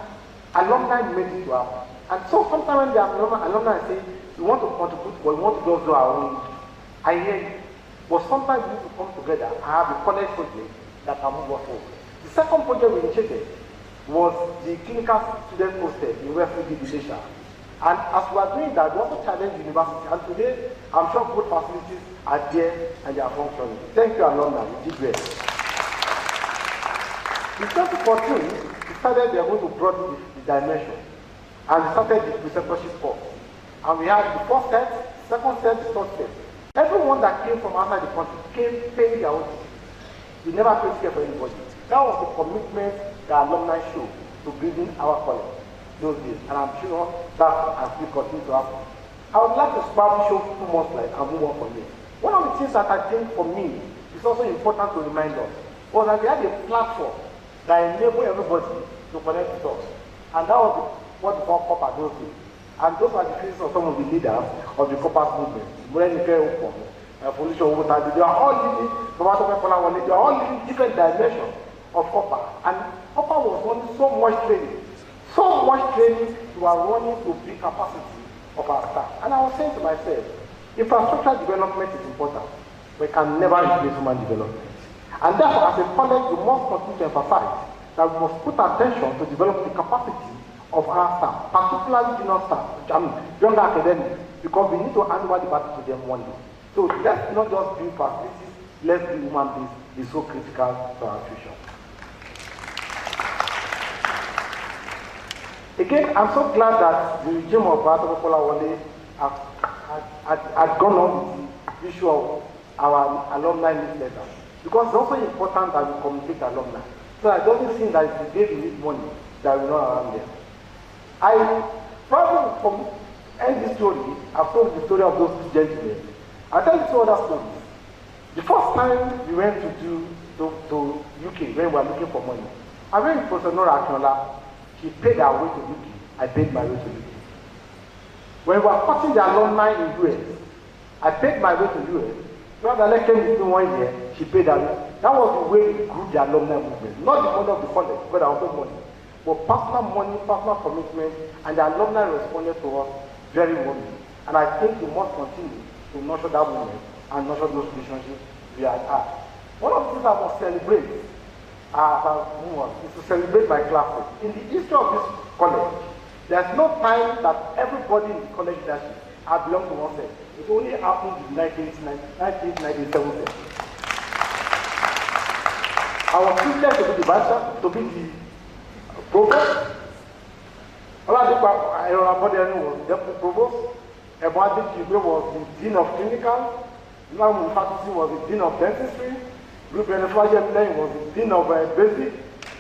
alumni made it to happen. And so sometimes when the alumni say, we want to contribute, but we want to just do our own, I hear you. But sometimes we need to come together and have a college project that can move us forward. The second project we initiated was the clinical student hostel in West Malaysia. And as we are doing that, we also challenge the university. And today, I'm sure good facilities are there and they are functioning. Thank you, alumni. You did well. In 2014, we started, we are going to broaden the dimension. And we started the preceptorship course. And we had the first set, second set, the third set. Everyone that came from outside the country came paying their own ticket. We never paid ticket for anybody. That was the commitment the alumni showed to building our college those days. And I'm sure that has still continued to happen. I would like to probably show 2 more slides and move on from here. One of the things that I think for me is also important to remind us was that we had a platform that enabled everybody to connect with us. And that was what we call COPA those days. And those are the faces of some of the leaders of the COPA movement. They are all living different dimensions of COPA. And COPA was running so much training. We are running to big capacity of our staff. And I was saying to myself, infrastructure development is important, but it can never replace human development. And therefore, as a college, we must continue to emphasize that we must put attention to develop the capacity of our staff, particularly junior staff, younger academics, because we need to hand over the battle to them one day. So let's not just build facilities, let's build human beings is so critical to our future. Again, I'm so glad that the regime of Dr. Kolawole had gone on with the issue of our alumni newsletter. Because it's also important that we communicate alumni. So I don't think that if the day we need money, that we're not around there. I probably end this story, I've told the story of those two gentlemen. I'll tell you 2 other stories. The first time we went to UK when we were looking for money, I went with Professor Nora Akinola. She paid her way to UK. I paid my way to UK. When we were cutting the alumni in US, I paid my way to US. Rather than came within 1 year, she paid her way. That was the way we grew the alumni movement. Not the money of the college, but our own money. But personal money, personal commitment, and the alumni responded to us very warmly. And I think we must continue to nurture that movement and nurture those relationships we had had. One of the things I must celebrate is to celebrate my classmates. In the history of this college, there's no time that everybody in the college leadership has belonged to one set. It only happened in 1997. I was privileged to be the vice, to be the provost. Was deputy provost. Ebadi Kibe was the dean of clinical. Imam Faculty was the dean of dentistry. Ruben Fajem was the dean of basic.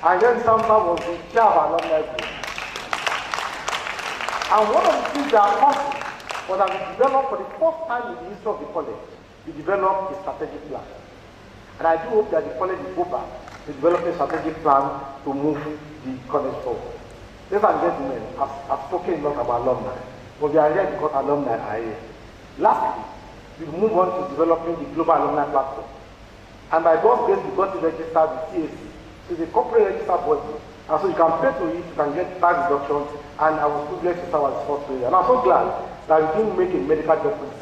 And then Samba was the chair of alumni group. And one of the things that happened was that we developed, for the first time in the history of the college, we developed a strategic plan. And I do hope that the college will go back to develop a strategic plan to move the college forward. Ladies and gentlemen, I've spoken a lot about alumni, but we are here because alumni are here. Lastly, we move on to developing the global alumni platform. And by God's grace, we got to register with CAC. So it's a corporate register body. And so you can pay to it, you can get tax deductions, and I was privileged to serve as first player. And I'm so glad that we didn't make a medical doctor the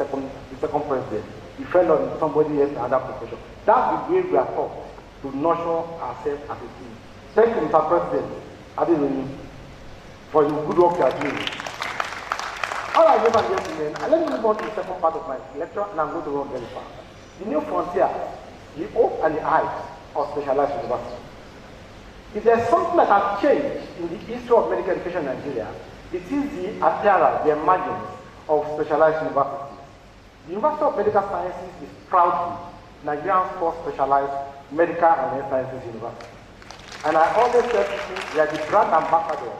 second president. He fell on somebody else in another profession. That's the way we are taught to nurture ourselves as a team. Thank you, Mr. President, for the good work you are doing. All right, ladies and gentlemen, let me move on to the second part of my lecture, and I'm going to run very fast. The new frontier, the hope and the heights of specialized university. If there's something that has changed in the history of medical education in Nigeria, it is the appearance, the emergence of specialized universities. The University of Medical Sciences is proudly Nigeria's first specialized medical and health sciences university. And I always tell people they are the brand ambassador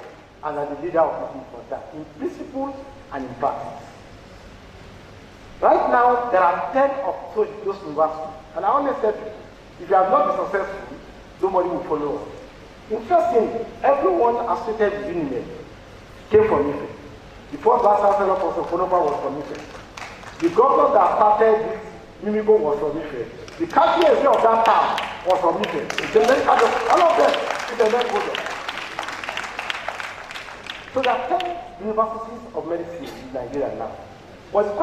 and are the leader of people for that, in principle and in practice. Right now, there are 10 of those universities. And I always tell people, if you have not been successful, nobody will follow us. Interesting, everyone associated with Unimed came from Ife. The first vice chancellor for Sofonova was from Ife. The governor that started this Mimigo was from Ife. The county executive of that town was from Ife. All of them, it's a then goes on. So there are 10 universities of medicine in Nigeria now. But the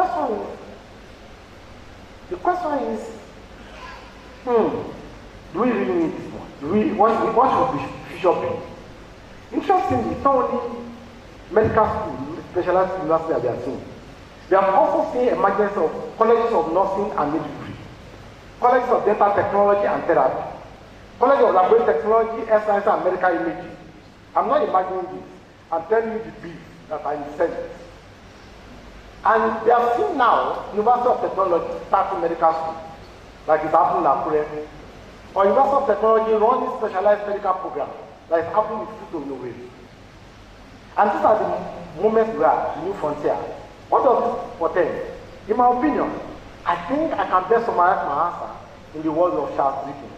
question is, do we really need this one? What should we future be? Interestingly, it's not only medical school, specialized university that we are seeing. We have also seen emergence of colleges of nursing and midwifery, colleges of dental technology and therapy, college of laboratory technology, health science and medical imaging. I'm not imagining this. I'm telling you the bills that are in the Senate. And we have seen now University of Technology starting medical school, like it's happening in Akure, or University of Technology running specialized medical program, like it's happening with Futo Innovation. And these are the moments we are, the new frontier. What does this portend? In my opinion, I think I can best summarize my answer in the words of Charles Dickens.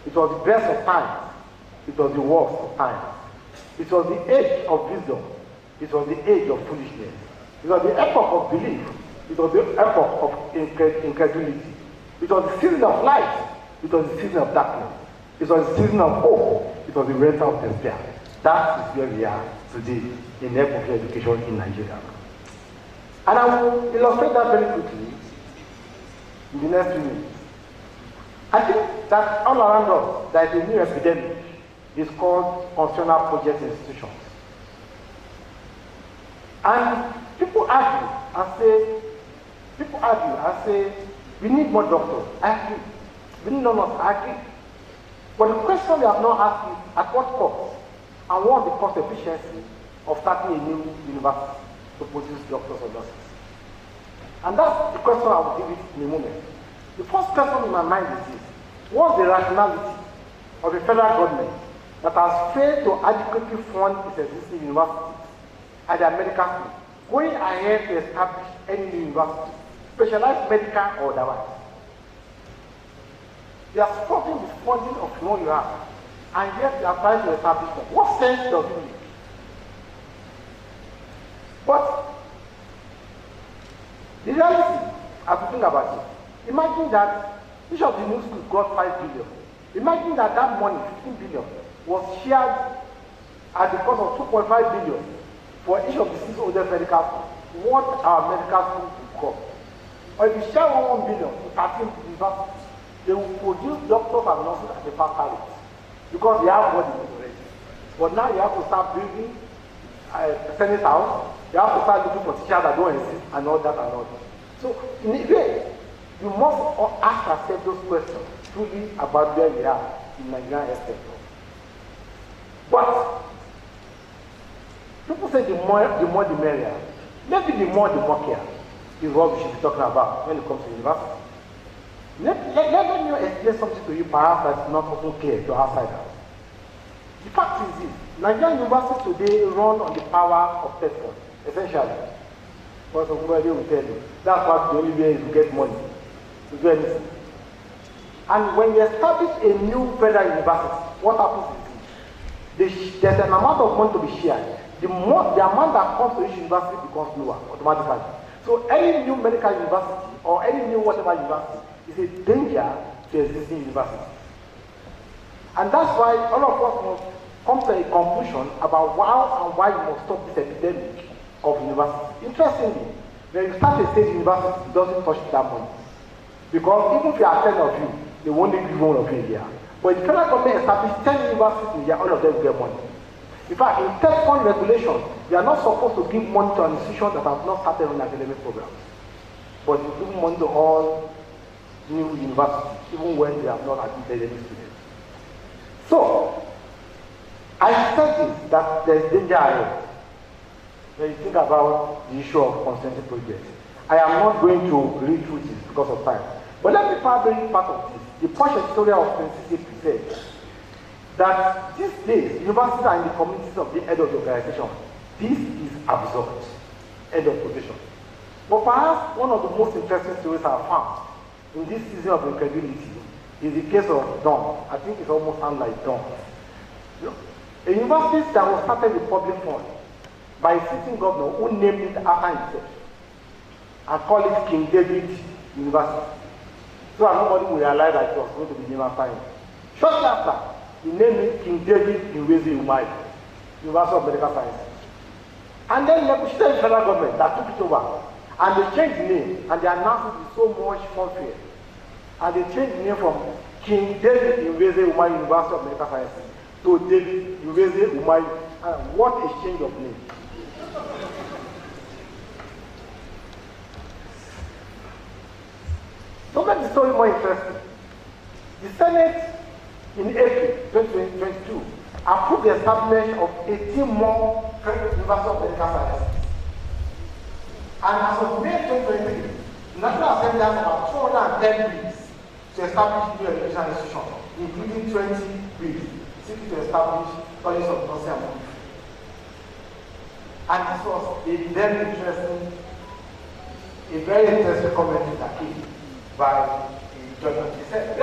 It was the best of times. It was the worst of times. It was the age of wisdom. It was the age of foolishness. It was the epoch of belief. It was the epoch of incredulity. It was the season of light. It was the season of darkness. It was the season of hope. It was the winter of despair. That is where we are today in the epoch of education in Nigeria. And I will illustrate that very quickly in the next few minutes. I think that all around us, there is a new epidemic. It's called constitutional project institutions. And people argue and say, we need more doctors. I agree. We need more nurses. I agree. But the question we have not asked is, at what cost? And what is the cost efficiency of starting a new university to produce doctors or nurses? And that's the question I will give it in a moment. The first question in my mind is this: what's the rationality of the federal government that has failed to adequately fund its existing universities and their medical schools, going ahead to establish any new university, specialized medical or otherwise? They are struggling with funding of what you have, and yet they are trying to establish them. What sense does it make? But the reality, as we think about it, imagine that each of the new schools got 5 billion. Imagine that that money, 15 billion, was shared at the cost of 2.5 billion for each of the 6 oldest medical schools. What our medical schools will cost. Or if you share 1 billion to 13 universities, they will produce doctors and nurses at a faster rate because they have what they need already. But now you have to start building a Senate house. You have to start looking for teachers that don't exist and all that and all that. So in a way, you must ask yourself those questions truly about where we are in Nigerian health sector. But people say the more the merrier. Maybe the more the mockier is what we should be talking about when it comes to university. Let me explain something to you perhaps that's not often clear to outsiders. The fact is this: Nigerian universities today run on the power of platform, essentially. Because somebody will tell you that's what the only way is to get money, to do anything. And when you establish a new federal university, what happens is there's an amount of money to be shared. The amount that comes to each university becomes lower automatically. So any new medical university or any new whatever university is a danger to existing universities. And that's why all of us must come to a conclusion about how and why you must stop this epidemic of universities. Interestingly, when you start a state university, it doesn't touch that money. Because even if you are 10 of you, they won't give one of you a year. But if the federal government establishes 10 universities in a year, all of them will get money. In fact, in third fund regulation, they are not supposed to give money to an institution that has not started on academic programs. But you give money to all new universities, even when they have not admitted any students. So, I said this, that there is danger ahead when you think about the issue of consensus projects. I am not going to read through this because of time. But let me bring part of this. The Punch editorial of 2016 said, that these days, universities are in the communities of the head of the organization. This is absurd. End of quotation. But perhaps one of the most interesting stories I have found in this season of incredulity is the case of Don. I think it almost sounds like Don. A university that was started with public funds by a sitting governor who named it after himself and called it King David University. So that nobody will realize that it was going to be named after him. Shortly after, he named it King David University of Medical Sciences. And then negotiated the federal government that took it over. And they changed the name, and they announced it with so much fanfare. And they changed the name from King David University of Medical Sciences to David University what a change of name. To make the story more interesting, the Senate in April 2022 approved the establishment of 18 more University of Medical Sciences. And as of May 2023, the National Assembly has about 210 bills to establish new educational institutions, including 20 bills seeking to establish colleges of nursing and midwifery. And this was a very interesting commentary that came by the journalist. He said,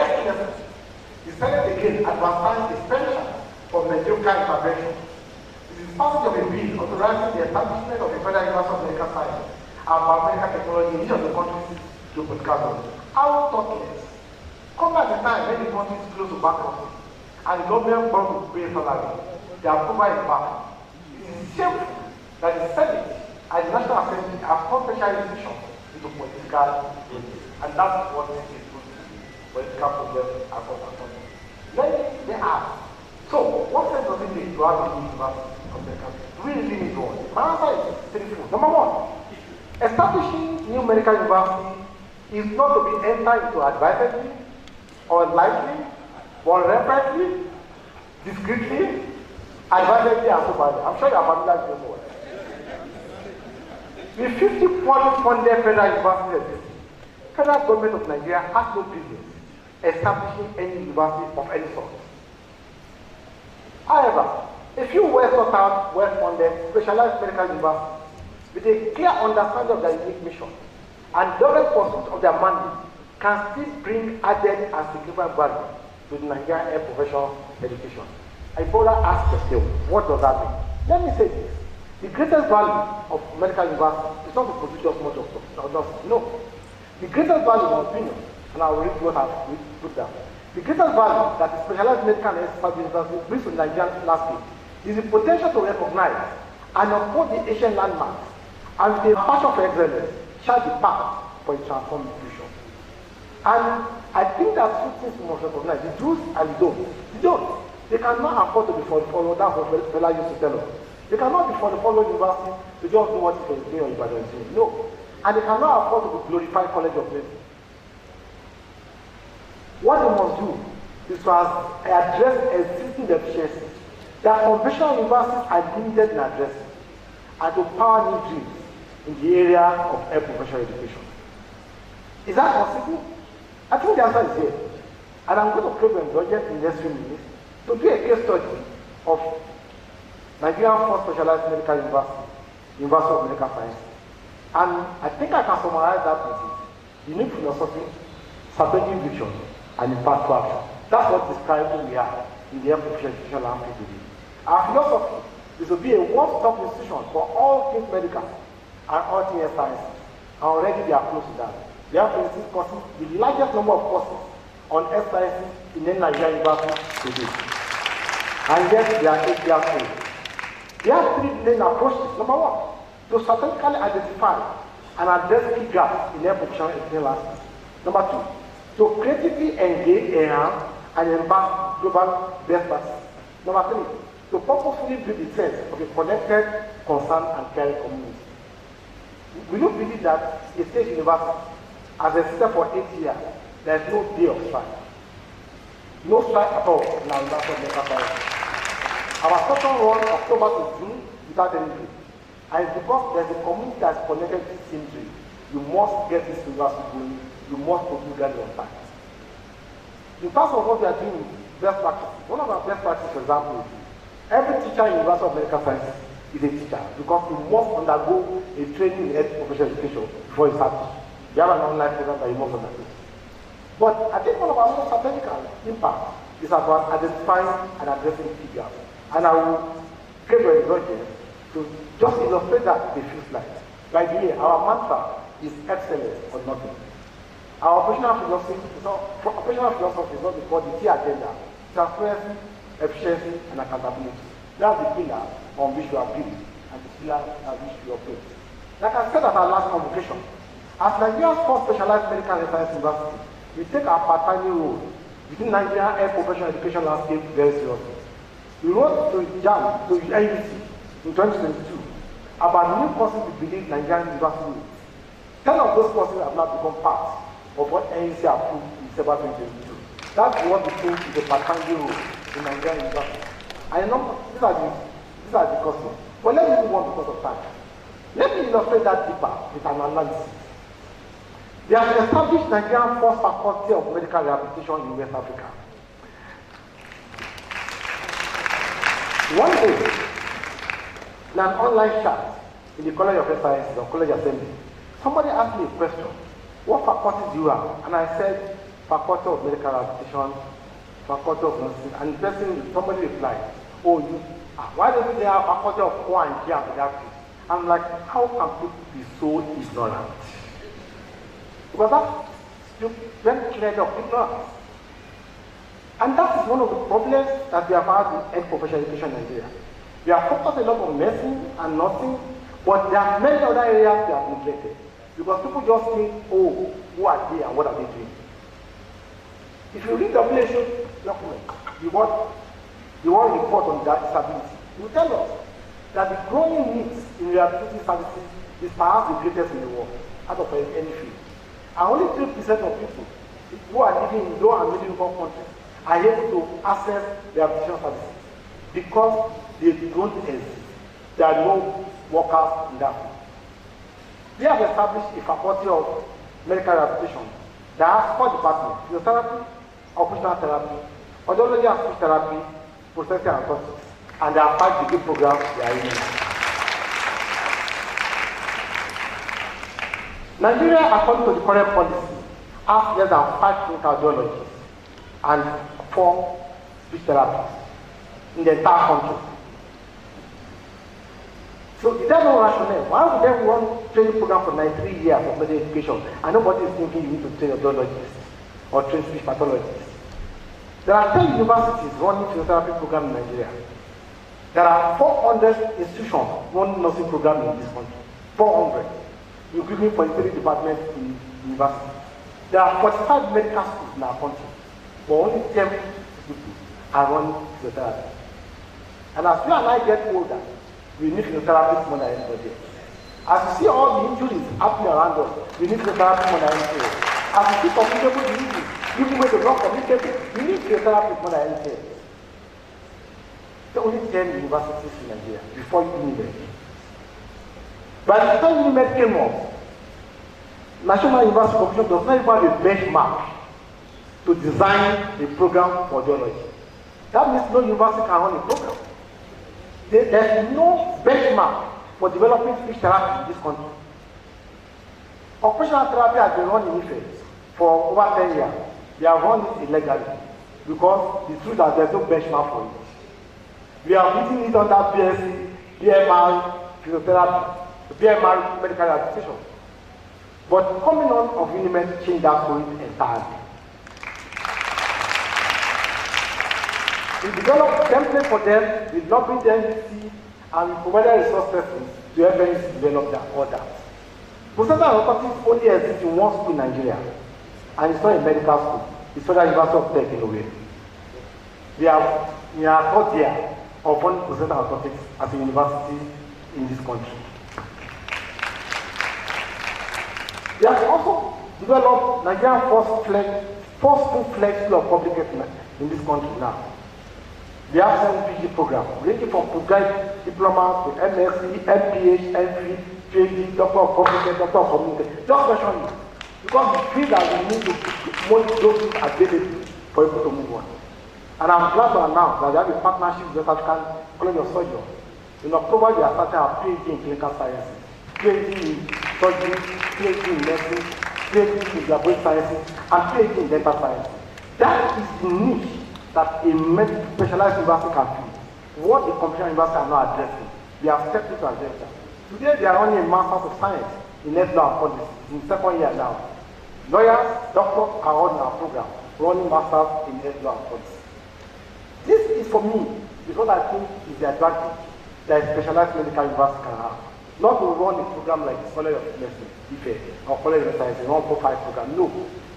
the Senate again advanced its pension for mediocre intervention. It is passage of a bill authorizing the establishment of a federal university of medical science and biomedical technology in each of the country's geopolitical zones. How thoughtless. Come at the time when the country is close to bankruptcy and the government borrows to pay salary, the approval is back. It is shameful that the Senate and the National Assembly have turned special institutions into political games. And that's what it is going to be when it comes to them as well. Then they ask, so what sense does it make to have a new university of medical science? Do we really need one? My answer is threefold. Number one, establishing new medical university is not to be entered into advisedly or lightly, but reverently, discreetly, advisedly, and soberly. I'm sure you are familiar with this word. With 50 poorly funded federal universities, federal government of Nigeria has no business establishing any university of any sort. However, a few well-thought-out, well-funded, specialized medical universities with a clear understanding of their unique mission and direct pursuit of their mandate can still bring added and significant value to the Nigerian health professional education. I further ask yourself, what does that mean? Let me say this. The greatest value of medical university is not to produce just more doctors. No. The greatest value, in my opinion, and I will read what I've put down. The greatest value that the specialized medical and health university brings to the Nigerian landscape is the potential to recognize and uphold the ancient landmarks and with a passion for excellence, chart the path for a transformed future. And I think that two things we must recognize, the do's and the don'ts. The don'ts, they cannot afford to be for the follow. That's what Fela used to tell us. They cannot be for the follow university to just do what is doing or Ibadan is doing. No. And they cannot afford to be glorified college of medicine. What they must do is to address existing deficiencies that conventional universities are limited in addressing and to power new dreams in the area of health professional education. Is that possible? I think the answer is yes. And I'm going to crave your indulgence in the next few minutes to do a case study of Nigerian first specialized medical university, University of Medical Sciences. And I think I can summarize that with it. Unique philosophy, strategic vision, and impactful action. That's what describes who we are in the health professional education landscape today. Our philosophy is to be a one-stop institution for all things medical and all things sciences. And already they are close to that. They have, for instance, courses, the largest number of courses on health sciences in any Nigerian university today. And yet they are 8 years old. They have three main approaches. Number one, to strategically identify and address key gaps in health professional education landscape. Number two, to creatively engage, enhance, and embrace global best practices. Number three, to purposefully build the sense of a connected, concerned, and caring community. We do believe that a state university has existed for 8 years. There is no day of strike. No strike at all in our University of Medical Sciences. Our session runs October to June without any break. And it's because there's a community that's connected to this same dream. You must get this university going. You must produce graduate on time. In terms of what we are doing best practices. One of our best practices, for example, is every teacher in University of Medical Sciences is a teacher because you must undergo a training in health professional education before you start teaching. You have an online program that you must undergo. But I think one of our most strategic impacts is about identifying and addressing key gaps. And I will give your indulgence to just illustrate that in a few slides. By the way, our mantra is excellence or nothing. Our operational philosophy is not the key agenda: transparency, efficiency, and accountability. That's the pillar on which we are built and the pillar on which we operate. Like I said at our last convocation, as Nigeria's first specialized medical and science university, we take our part-time role within Nigerian health professional education landscape very seriously. We wrote to JAM, to NUC in 2022 about new courses we believe Nigerian university needs. 10 of those courses have now become part of what NUC approved in December 2022. That's what we think is the part-time role in Nigerian university. I know these are the courses. But let me move on because of time. Let me illustrate that deeper with an analysis. They have established Nigerian first faculty of medical rehabilitation in West Africa. One day, in an online chat in the College of Health Sciences or College Assembly, somebody asked me a question: what faculties do you have? And I said, Faculty of Medical Rehabilitation, Faculty of Nursing. And somebody replied, why don't they have Faculty of O and G and Pediatrics? I'm like, how can people be so ignorant? Because that's very clear of ignorance. And that is one of the problems that we have had in health professional education in Nigeria. We have focused a lot on medicine and nursing, but there are many other areas they have neglected. Because people just think, who are they and what are they doing? If you read the WHO document, you want report on that disability, you tell us that the growing needs in rehabilitation services is perhaps the greatest in the world, out of any field. And only 3% of people who are living in low and middle income countries are able to access rehabilitation services because they don't exist. There are no workers in that field. They have established a faculty of medical rehabilitation that has 4 departments: physiotherapy, occupational therapy, audiology and speech therapy, prosthetic and orthotics, and there are 5 degree programs they are in. Nigeria, according to the current policy, has less than 5 clinical audiologists and 4 speech therapists in the entire country. So is there no rationale? Why would they run training program for 93 years of medical education and nobody is thinking you need to train audiologists or train speech pathologists? There are 10 universities running physiotherapy program in Nigeria. There are 400 institutions running nursing program in this country. 400, including 43 departments in university. There are 45 medical schools in our country, but only 10 people are running physiotherapy. And as you and I get older, we need physiotherapists more than anybody else. As you see all the injuries happening around us, we need physiotherapists more than anybody else. As you see communicable diseases, even when they're not communicable, we need physiotherapists more than anybody else. There are only 10 universities in Nigeria before Unimed. By the time Unimed came up, National University Commission does not even have a benchmark to design a program for audiology. That means no university can run a program. There is no benchmark for developing speech therapy in this country. Occupational therapy has been run in Ife for over 10 years. They have run it illegally because the truth is that there is no benchmark for it. We are meeting it under BSc, BMR, physiotherapy, BMR medical rehabilitation. But coming on of Unimed changed that story entirely. We developed templates for them, we lobbied the NDC, and we provided resource persons to help them develop that order. Prosthetic and orthotics only exists in one school in Nigeria, and it's not a medical school. It's Federal University of Tech in a way. We are taught there of one prosthetic and orthotics as a university in this country. We have also developed Nigeria's first full-fledged school of public health in this country now. We have 7 PG programs, ranging from postgraduate diploma to MSc, MPH, MPh, PhD, Doctor of Public Health, Doctor of Community. Just mention it. Because we feel that we need to make those things available for people to move on. And I'm glad to announce that we have a partnership with the African College of Surgeons. In October, we are starting our PhD in clinical sciences, PhD in surgery, PhD in medicine, PhD in laboratory sciences, and PhD in dental sciences. That is the niche that a specialized university can fill. What the computer university are not addressing, they have stepped into address that. Today, they are running a Master's of Science in Health Law and Policy, in second year now. Lawyers, doctors are on our program, running Masters in Health Law and Policy. This is for me, is what I think is the advantage that a specialized medical university can have. Not to run a program like the College of Medicine, or College of Science, a 145 program. No.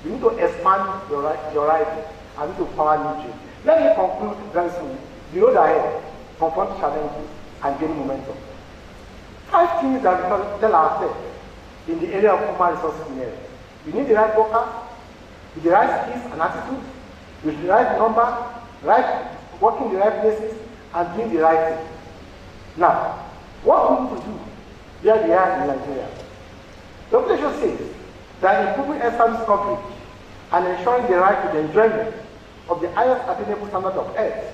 You need to expand your writing and need to power new change. Let me conclude very soon. The road ahead, confront challenges and gain momentum. 5 things that we tell ourselves in the area of human resources in health. You need the right workers, with the right skills and attitudes, with the right number, working the right places, and doing the right thing. Now, what we need to do where we are in Nigeria? The WHO says that improving health service coverage and ensuring the right to the enjoyment of the highest attainable standard of health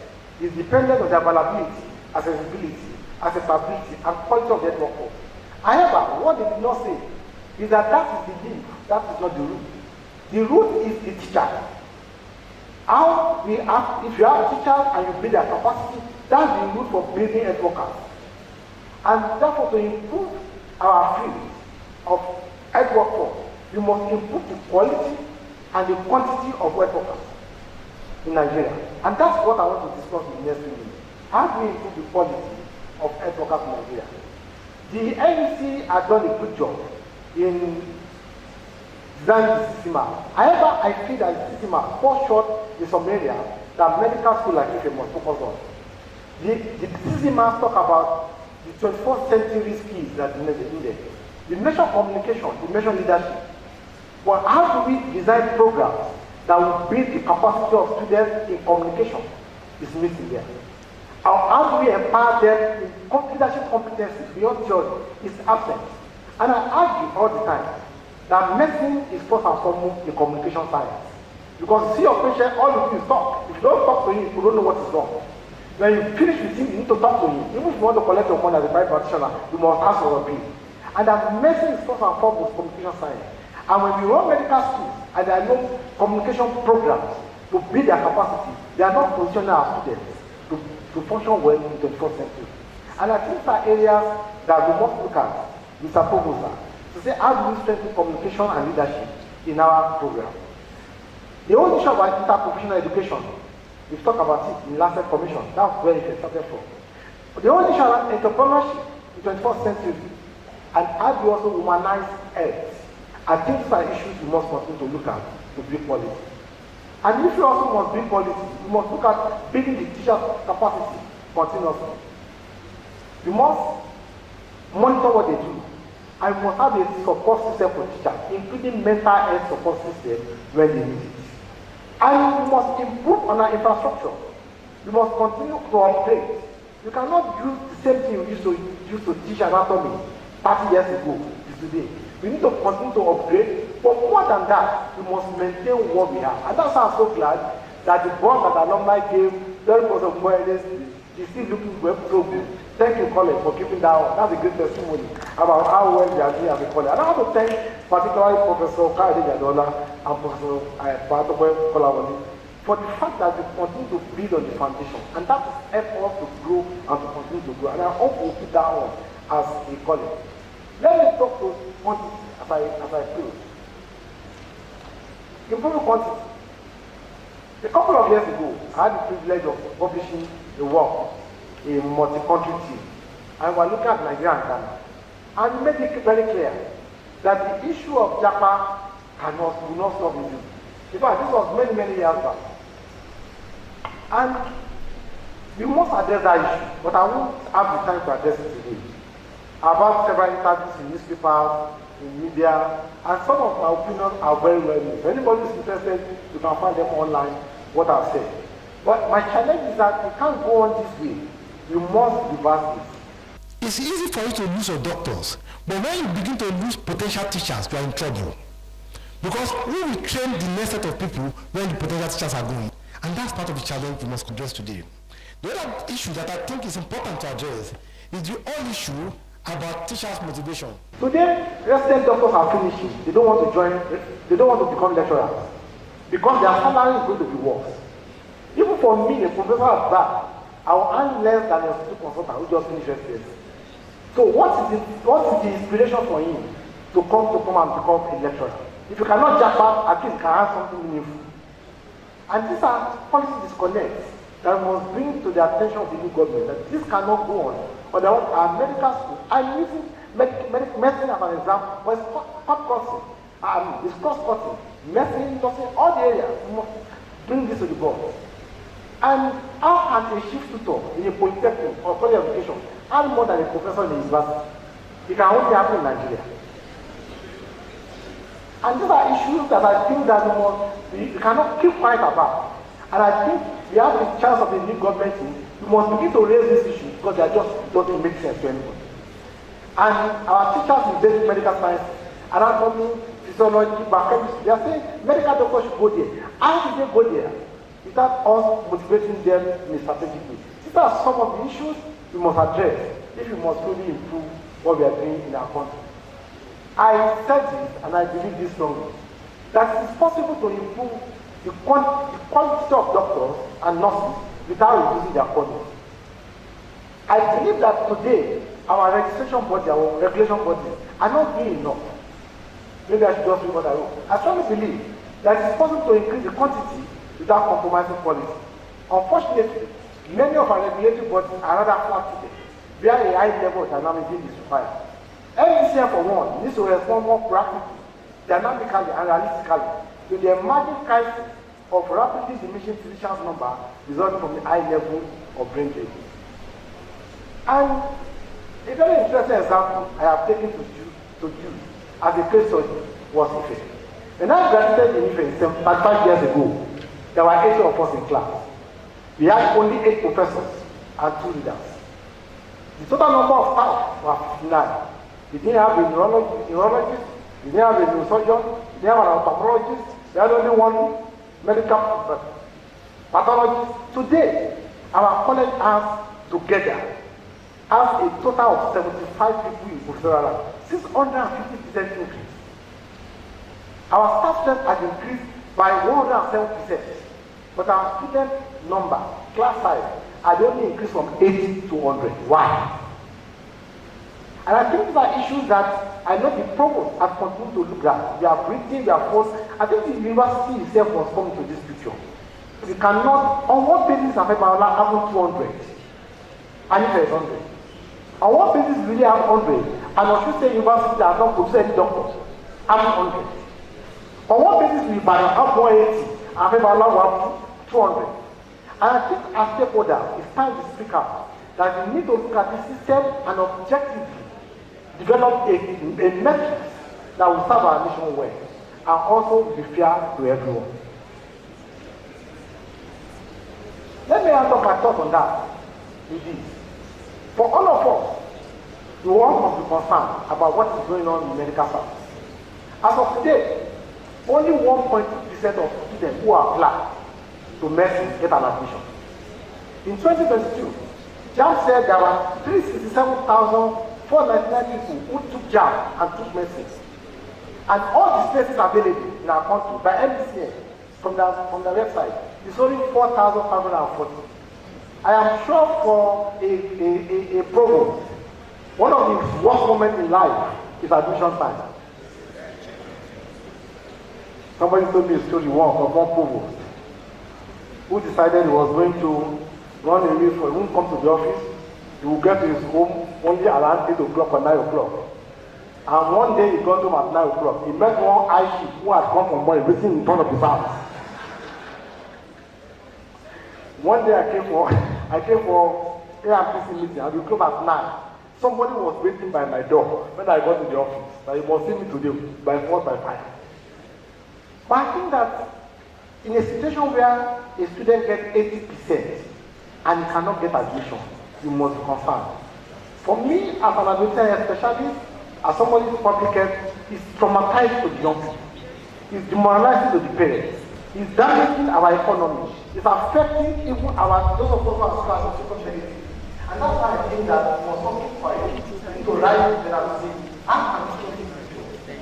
is dependent on the availability, accessibility, acceptability, and quality of the health workforce. However, what they did not say is that that is the lead, that is not the root. The root is the teacher. If you have teachers and you build their capacity, that's the root for building health workers. And therefore, to improve our field of health workforce, we must improve the quality and the quantity of health workers in Nigeria. And that's what I want to discuss in the next few minutes. How do we improve the quality of health workers in Nigeria? The NEC has done a good job in designing the system. However, I feel that the system falls short in some areas that medical school like Ife must focus on. The system talk about the 21st century skills that are needed. The measure communication, the measure leadership. But how do we design programs that will build the capacity of students in communication is missing there. How do we empower them in leadership competencies beyond theory is absent. And I argue all the time that medicine is first and foremost a communication science. Because you see your patient, all you do is talk. If you don't talk to him, you don't know what is wrong. When you finish with him, you need to talk to him. Even if you want to collect your money as a private practitioner, you must ask for your bill. And that medicine is first and foremost communication science. And when we run medical schools and there are no communication programs to build their capacity, they are not positioning our students to function well in the 21st century. And I think there are areas that we must look at, Mr. Provost, to say how do we strengthen communication and leadership in our program. The whole issue about interprofessional education, we've talked about it in the last commission, that's where it started from. The whole issue about entrepreneurship in the 21st century, and how do we also humanize health. I think these are issues we must continue to look at to build quality. And if you also must build quality, you must look at building the teacher's capacity continuously. You must monitor what they do. And you must have a support system for teachers, including mental health support system when they need it. And we must improve on our infrastructure. We must continue to upgrade. You cannot use the same thing we used to teach anatomy 30 years ago to today. We need to continue to upgrade, but more than that, we must maintain what we have. And that's why I'm so glad that the bond that alumni gave during the of awareness is still looking so good. Thank you, college, for keeping that on. That's a great testimony about how well we are doing as a college. And I want to thank particularly Professor Kayode Jadola and Professor Patokoe Kolawole for the fact that we continue to build on the foundation. And that is effort to grow and to continue to grow. And I hope we'll put that on as a college. Let me talk to quantity as I close. Improving quantity. A couple of years ago, I had the privilege of publishing a work, a multi-country team. And we're looking at Nigeria and Ghana. And we made it very clear that the issue of JAPA will not stop easily. In fact, this was many, many years back. And we must address that issue, but I won't have the time to address it today. I've had several interviews in newspapers, in media, and some of my opinions are very well known. If anybody is interested, you can find them online, what I've said. But my challenge is that we can't go on this way. We must reverse this. It's easy for you to lose your doctors, but when you begin to lose potential teachers, you are in trouble. Because who will train the next set of people when the potential teachers are going? And that's part of the challenge we must address today. The other issue that I think is important to address is the whole issue about teachers' motivation. Today, resident doctors are finishing. They don't want to join, they don't want to become lecturers because their salary is going to be worse. Even for me, a professor at that, I will earn less than a student consultant who just finished SPS. So what is the inspiration for him to come and become a lecturer? If you cannot jump out, at least you can have something meaningful. And these are policy disconnects that we must bring to the attention of the new government that this cannot go on. Otherwise, our medical school, I'm using medicine as an example, but it's cross-cutting. It's cross-cutting. Medicine, nursing, all the areas, we must bring this to the board. And how can a chief tutor in a polytechnic or college education earn more than a professor in the university? It can only happen in Nigeria. And these are issues that I think that we cannot keep quiet about. And I think we have the chance of the new government. We must begin to raise these issues because they just doesn't make sense to anybody. And our teachers in basic medical science, anatomy, physiology, biochemistry, they are saying medical doctors should go there. How did they go there? Without us motivating them in a strategic way. These are some of the issues we must address if we must really improve what we are doing in our country. I said this, and I believe this strongly, that it is possible to improve the quality of doctors and nurses without reducing their quality. I believe that today, our registration body, our regulation bodies are not doing enough. Maybe I should just read what I wrote. I strongly believe that it is possible to increase the quantity without compromising quality. Unfortunately, many of our regulatory bodies are rather flat-footed, where a high level of dynamism is required. NDCM, for one, needs to respond more proactively, dynamically, and realistically to the emerging crisis of rapidly diminishing physicians' number resulting from the high level of brain drain. And a very interesting example I have taken to use as a case study was Ife. When I graduated in Ife 35 years ago, there were 80 of us in class. We had only 8 professors and 2 leaders. The total number of staff was 59. We didn't have a neurologist, we didn't have a neurosurgeon, we didn't have an ophthalmologist, we had only one medical pathologist. Today, our college has a total of 75 people in professional rank, 650% increase. Our staff strength has increased by 107%, but our student number, class size, had only increased from 80 to 100. Why? And I think these are issues that I know the provost has continued to look at. We have written, we have forced. I think the university itself must come into this picture. We cannot, on what basis have Ebola having 200? And if there is 100? On what basis do we really have 100? And I should say university has not produced any doctors having 100. On what basis do we have 180 and Ebola will have 200? And I think as stakeholders, it's time to speak up that we need to look at the system and objectively develop a metric that will serve our nation well and also be fair to everyone. Let me answer my thoughts on that with this. For all of us, we all must be concerned about what is going on in medical science. As of today, only 1.2% of students who apply to medicine get an admission. In 2022, JAM said there were 367,499 people who took JAM and took medicine. And all the spaces available in our country by MDCA from the website is only 4,540. I am sure for a program, one of the worst moments in life is admission time. Somebody told me a story once of one provost who decided he was going to run away for, he won't come to the office, he will get to his home only around 8 o'clock or 9 o'clock. And one day he got home at 9 o'clock. He met one Aishi who had come from Boy, waiting in front of his house. One day I came for AMPC meeting and we closed at 9. Somebody was waiting by my door when I got to the office. That he must see me today by 4, by 5. But I think that in a situation where a student gets 80% and he cannot get admission, you must be concerned. For me, as an administrative specialist, as somebody who's public health, it's traumatizing to the young people. It's demoralizing to the parents. It's damaging our economy. It's affecting even those of us who are class secondary. And that's why I think that we must not keep quiet to rise and say, how can we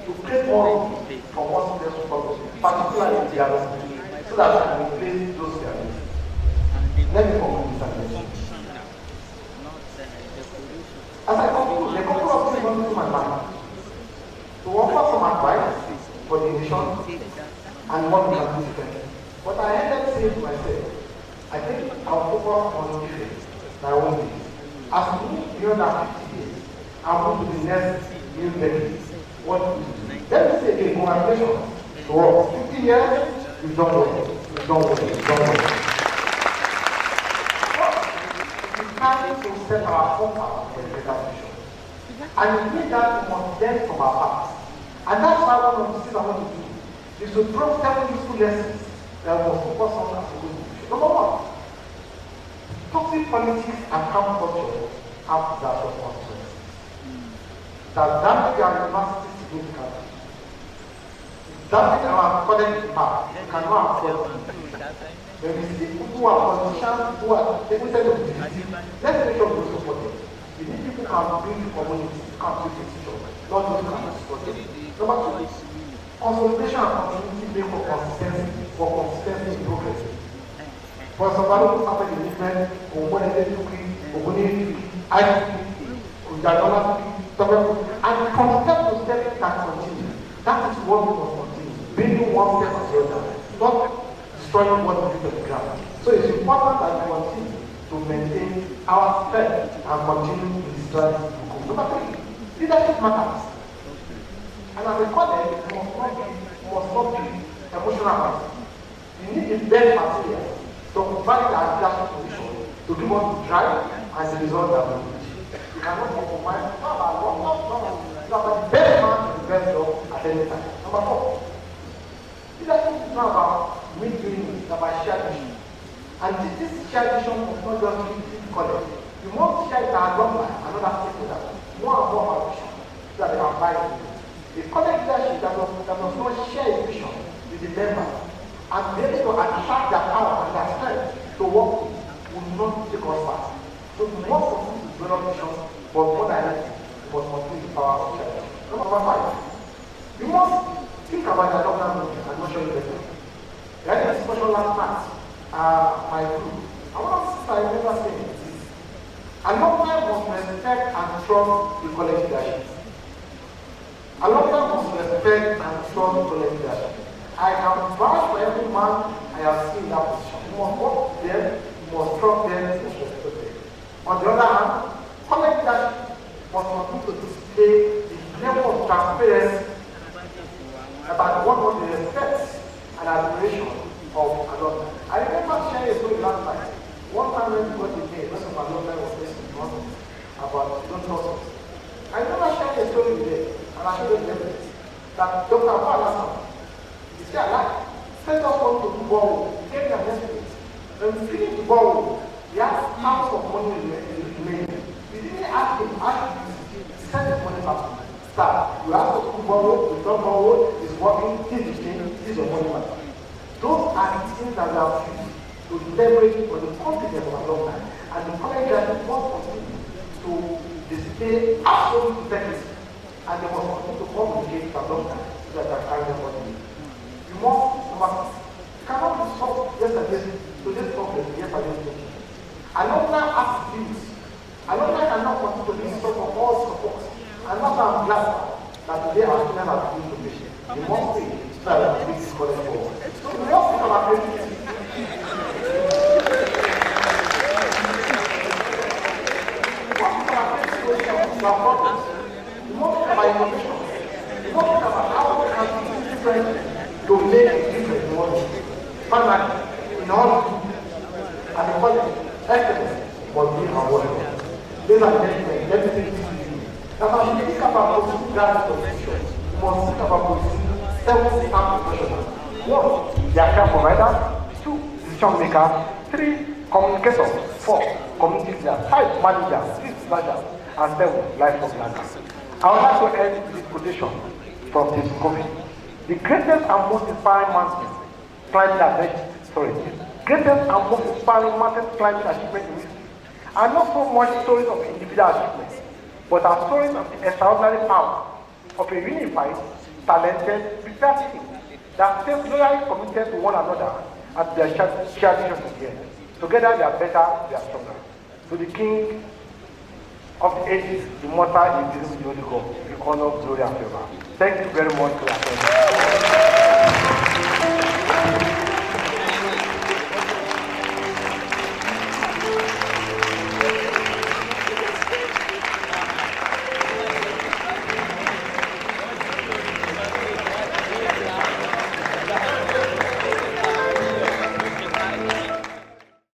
to create more for us in this problem, particularly in the area, so that we can replace those areas. Let me conclude this again. As I conclude, a couple of things went through my mind to offer some advice for the nation and what we can do differently. But I ended up saying to myself, I think I'll focus on issues my own way. As we move beyond our 50 years and move to the next new decade, what do we do? Let me say again, congratulations to us. 50 years, we've done well. We've done well. We've done well. It's time to set our focus for the better future. And we need that we must learn from our past. And that's why one of the things I want to do is to drop 7 useful lessons that we must focus on as we go to the future. Number one, toxic politics and camp culture have disastrous consequences that damage our university significantly. Damage our college impact. We cannot afford it. When we see people who are politicians, who are taking of the disease, let's make sure we support them. We need people who can bring the community, who can bring the future, not those who can support them. Number two, consolidation and continuity make for consistency in progress. For somebody who started the movement, or when they took it, or when they took it, I took it, or and from step to step that continue. That is what we must continue. Building one step at the other, not destroying what we do to the ground. So it's important that we continue to maintain our strength and continue to destroy the ground. Number three, leadership matters. And as a college, we must not be emotional person. We need the best material to provide our leadership position to give us the drive and the result that we need. We cannot compromise. You are the best man to the best job at any time. Number four, leadership is not about me doing it, it's about shared vision. And this shared vision must not just be the college. You must share it with our alumni and other stakeholders, more and more about vision, so that they can buy it. The college leadership that does not share its vision with the members and be able to attract their power and their strength to work with will not take us fast. So we must continue to develop vision, but more than anything, we must continue the power of church. Number five, we must think about the alumni movement and not show it better. We had a discussion last night, my group. I want to remember saying this. Alumni must respect and trust the college leadership. Alumni must respect and trust the college leadership. I can vouch for every man I have seen in that position. You must work with them, you must trust them, you must respect them. On the other hand, college leadership must continue to display the level of transparency about what was the respect and admiration of alumni. I remember sharing a story last night. One time when we got the mail, when some alumni was listening to us about don't trust us. I remember sharing a story with them, and I showed them evidence that Dr. Abbas is still alive. Sent us on to do borrow. He gave me a message. When we finished the borrow, he had tons of money remaining. We didn't ask him, he sent his money back. Start. You ask us to borrow, we don't borrow, it's working, this is the thing, this is your money matter. Those are the things that we have used to leverage for the confidence of alumni. And the college graduates must continue to display absolute integrity. And they must continue to communicate with alumni so that they are carrying their money. You must cannot be solved yesterday to this problem yesterday's meeting. Alumni have views. Alumni cannot continue to be sort of all support. And that's why I'm glad that today our students have been to mission. You must stay so that we can college forward. So we must think about creativity. You must think about innovation. You must think about how we can do different to make a difference in what we do. Finally, in all at the college, excellence must be our work. These are the gentlemen, let me take this with you. That as we think about pursuing graduate position, we must think about pursuing 7 stamp professionals. 1, the account provider. 2, decision maker. 3, communicator. 4, community leader. 5, manager. 6, manager. And 7, lifelong learners. I would like to end this quotation from this Kofi. The greatest and most inspiring man greatest and most inspiring mountain climbing achievement in history are not so much stories of individual achievements, but are stories of the extraordinary power of a unified, talented, prepared team that stays loyally committed to one another and to their shared vision together. Together they are better, they are stronger. To the King of the ages, the immortal, invisible, the Holy God, we honor, glory, and favor. Thank you very much for your attention.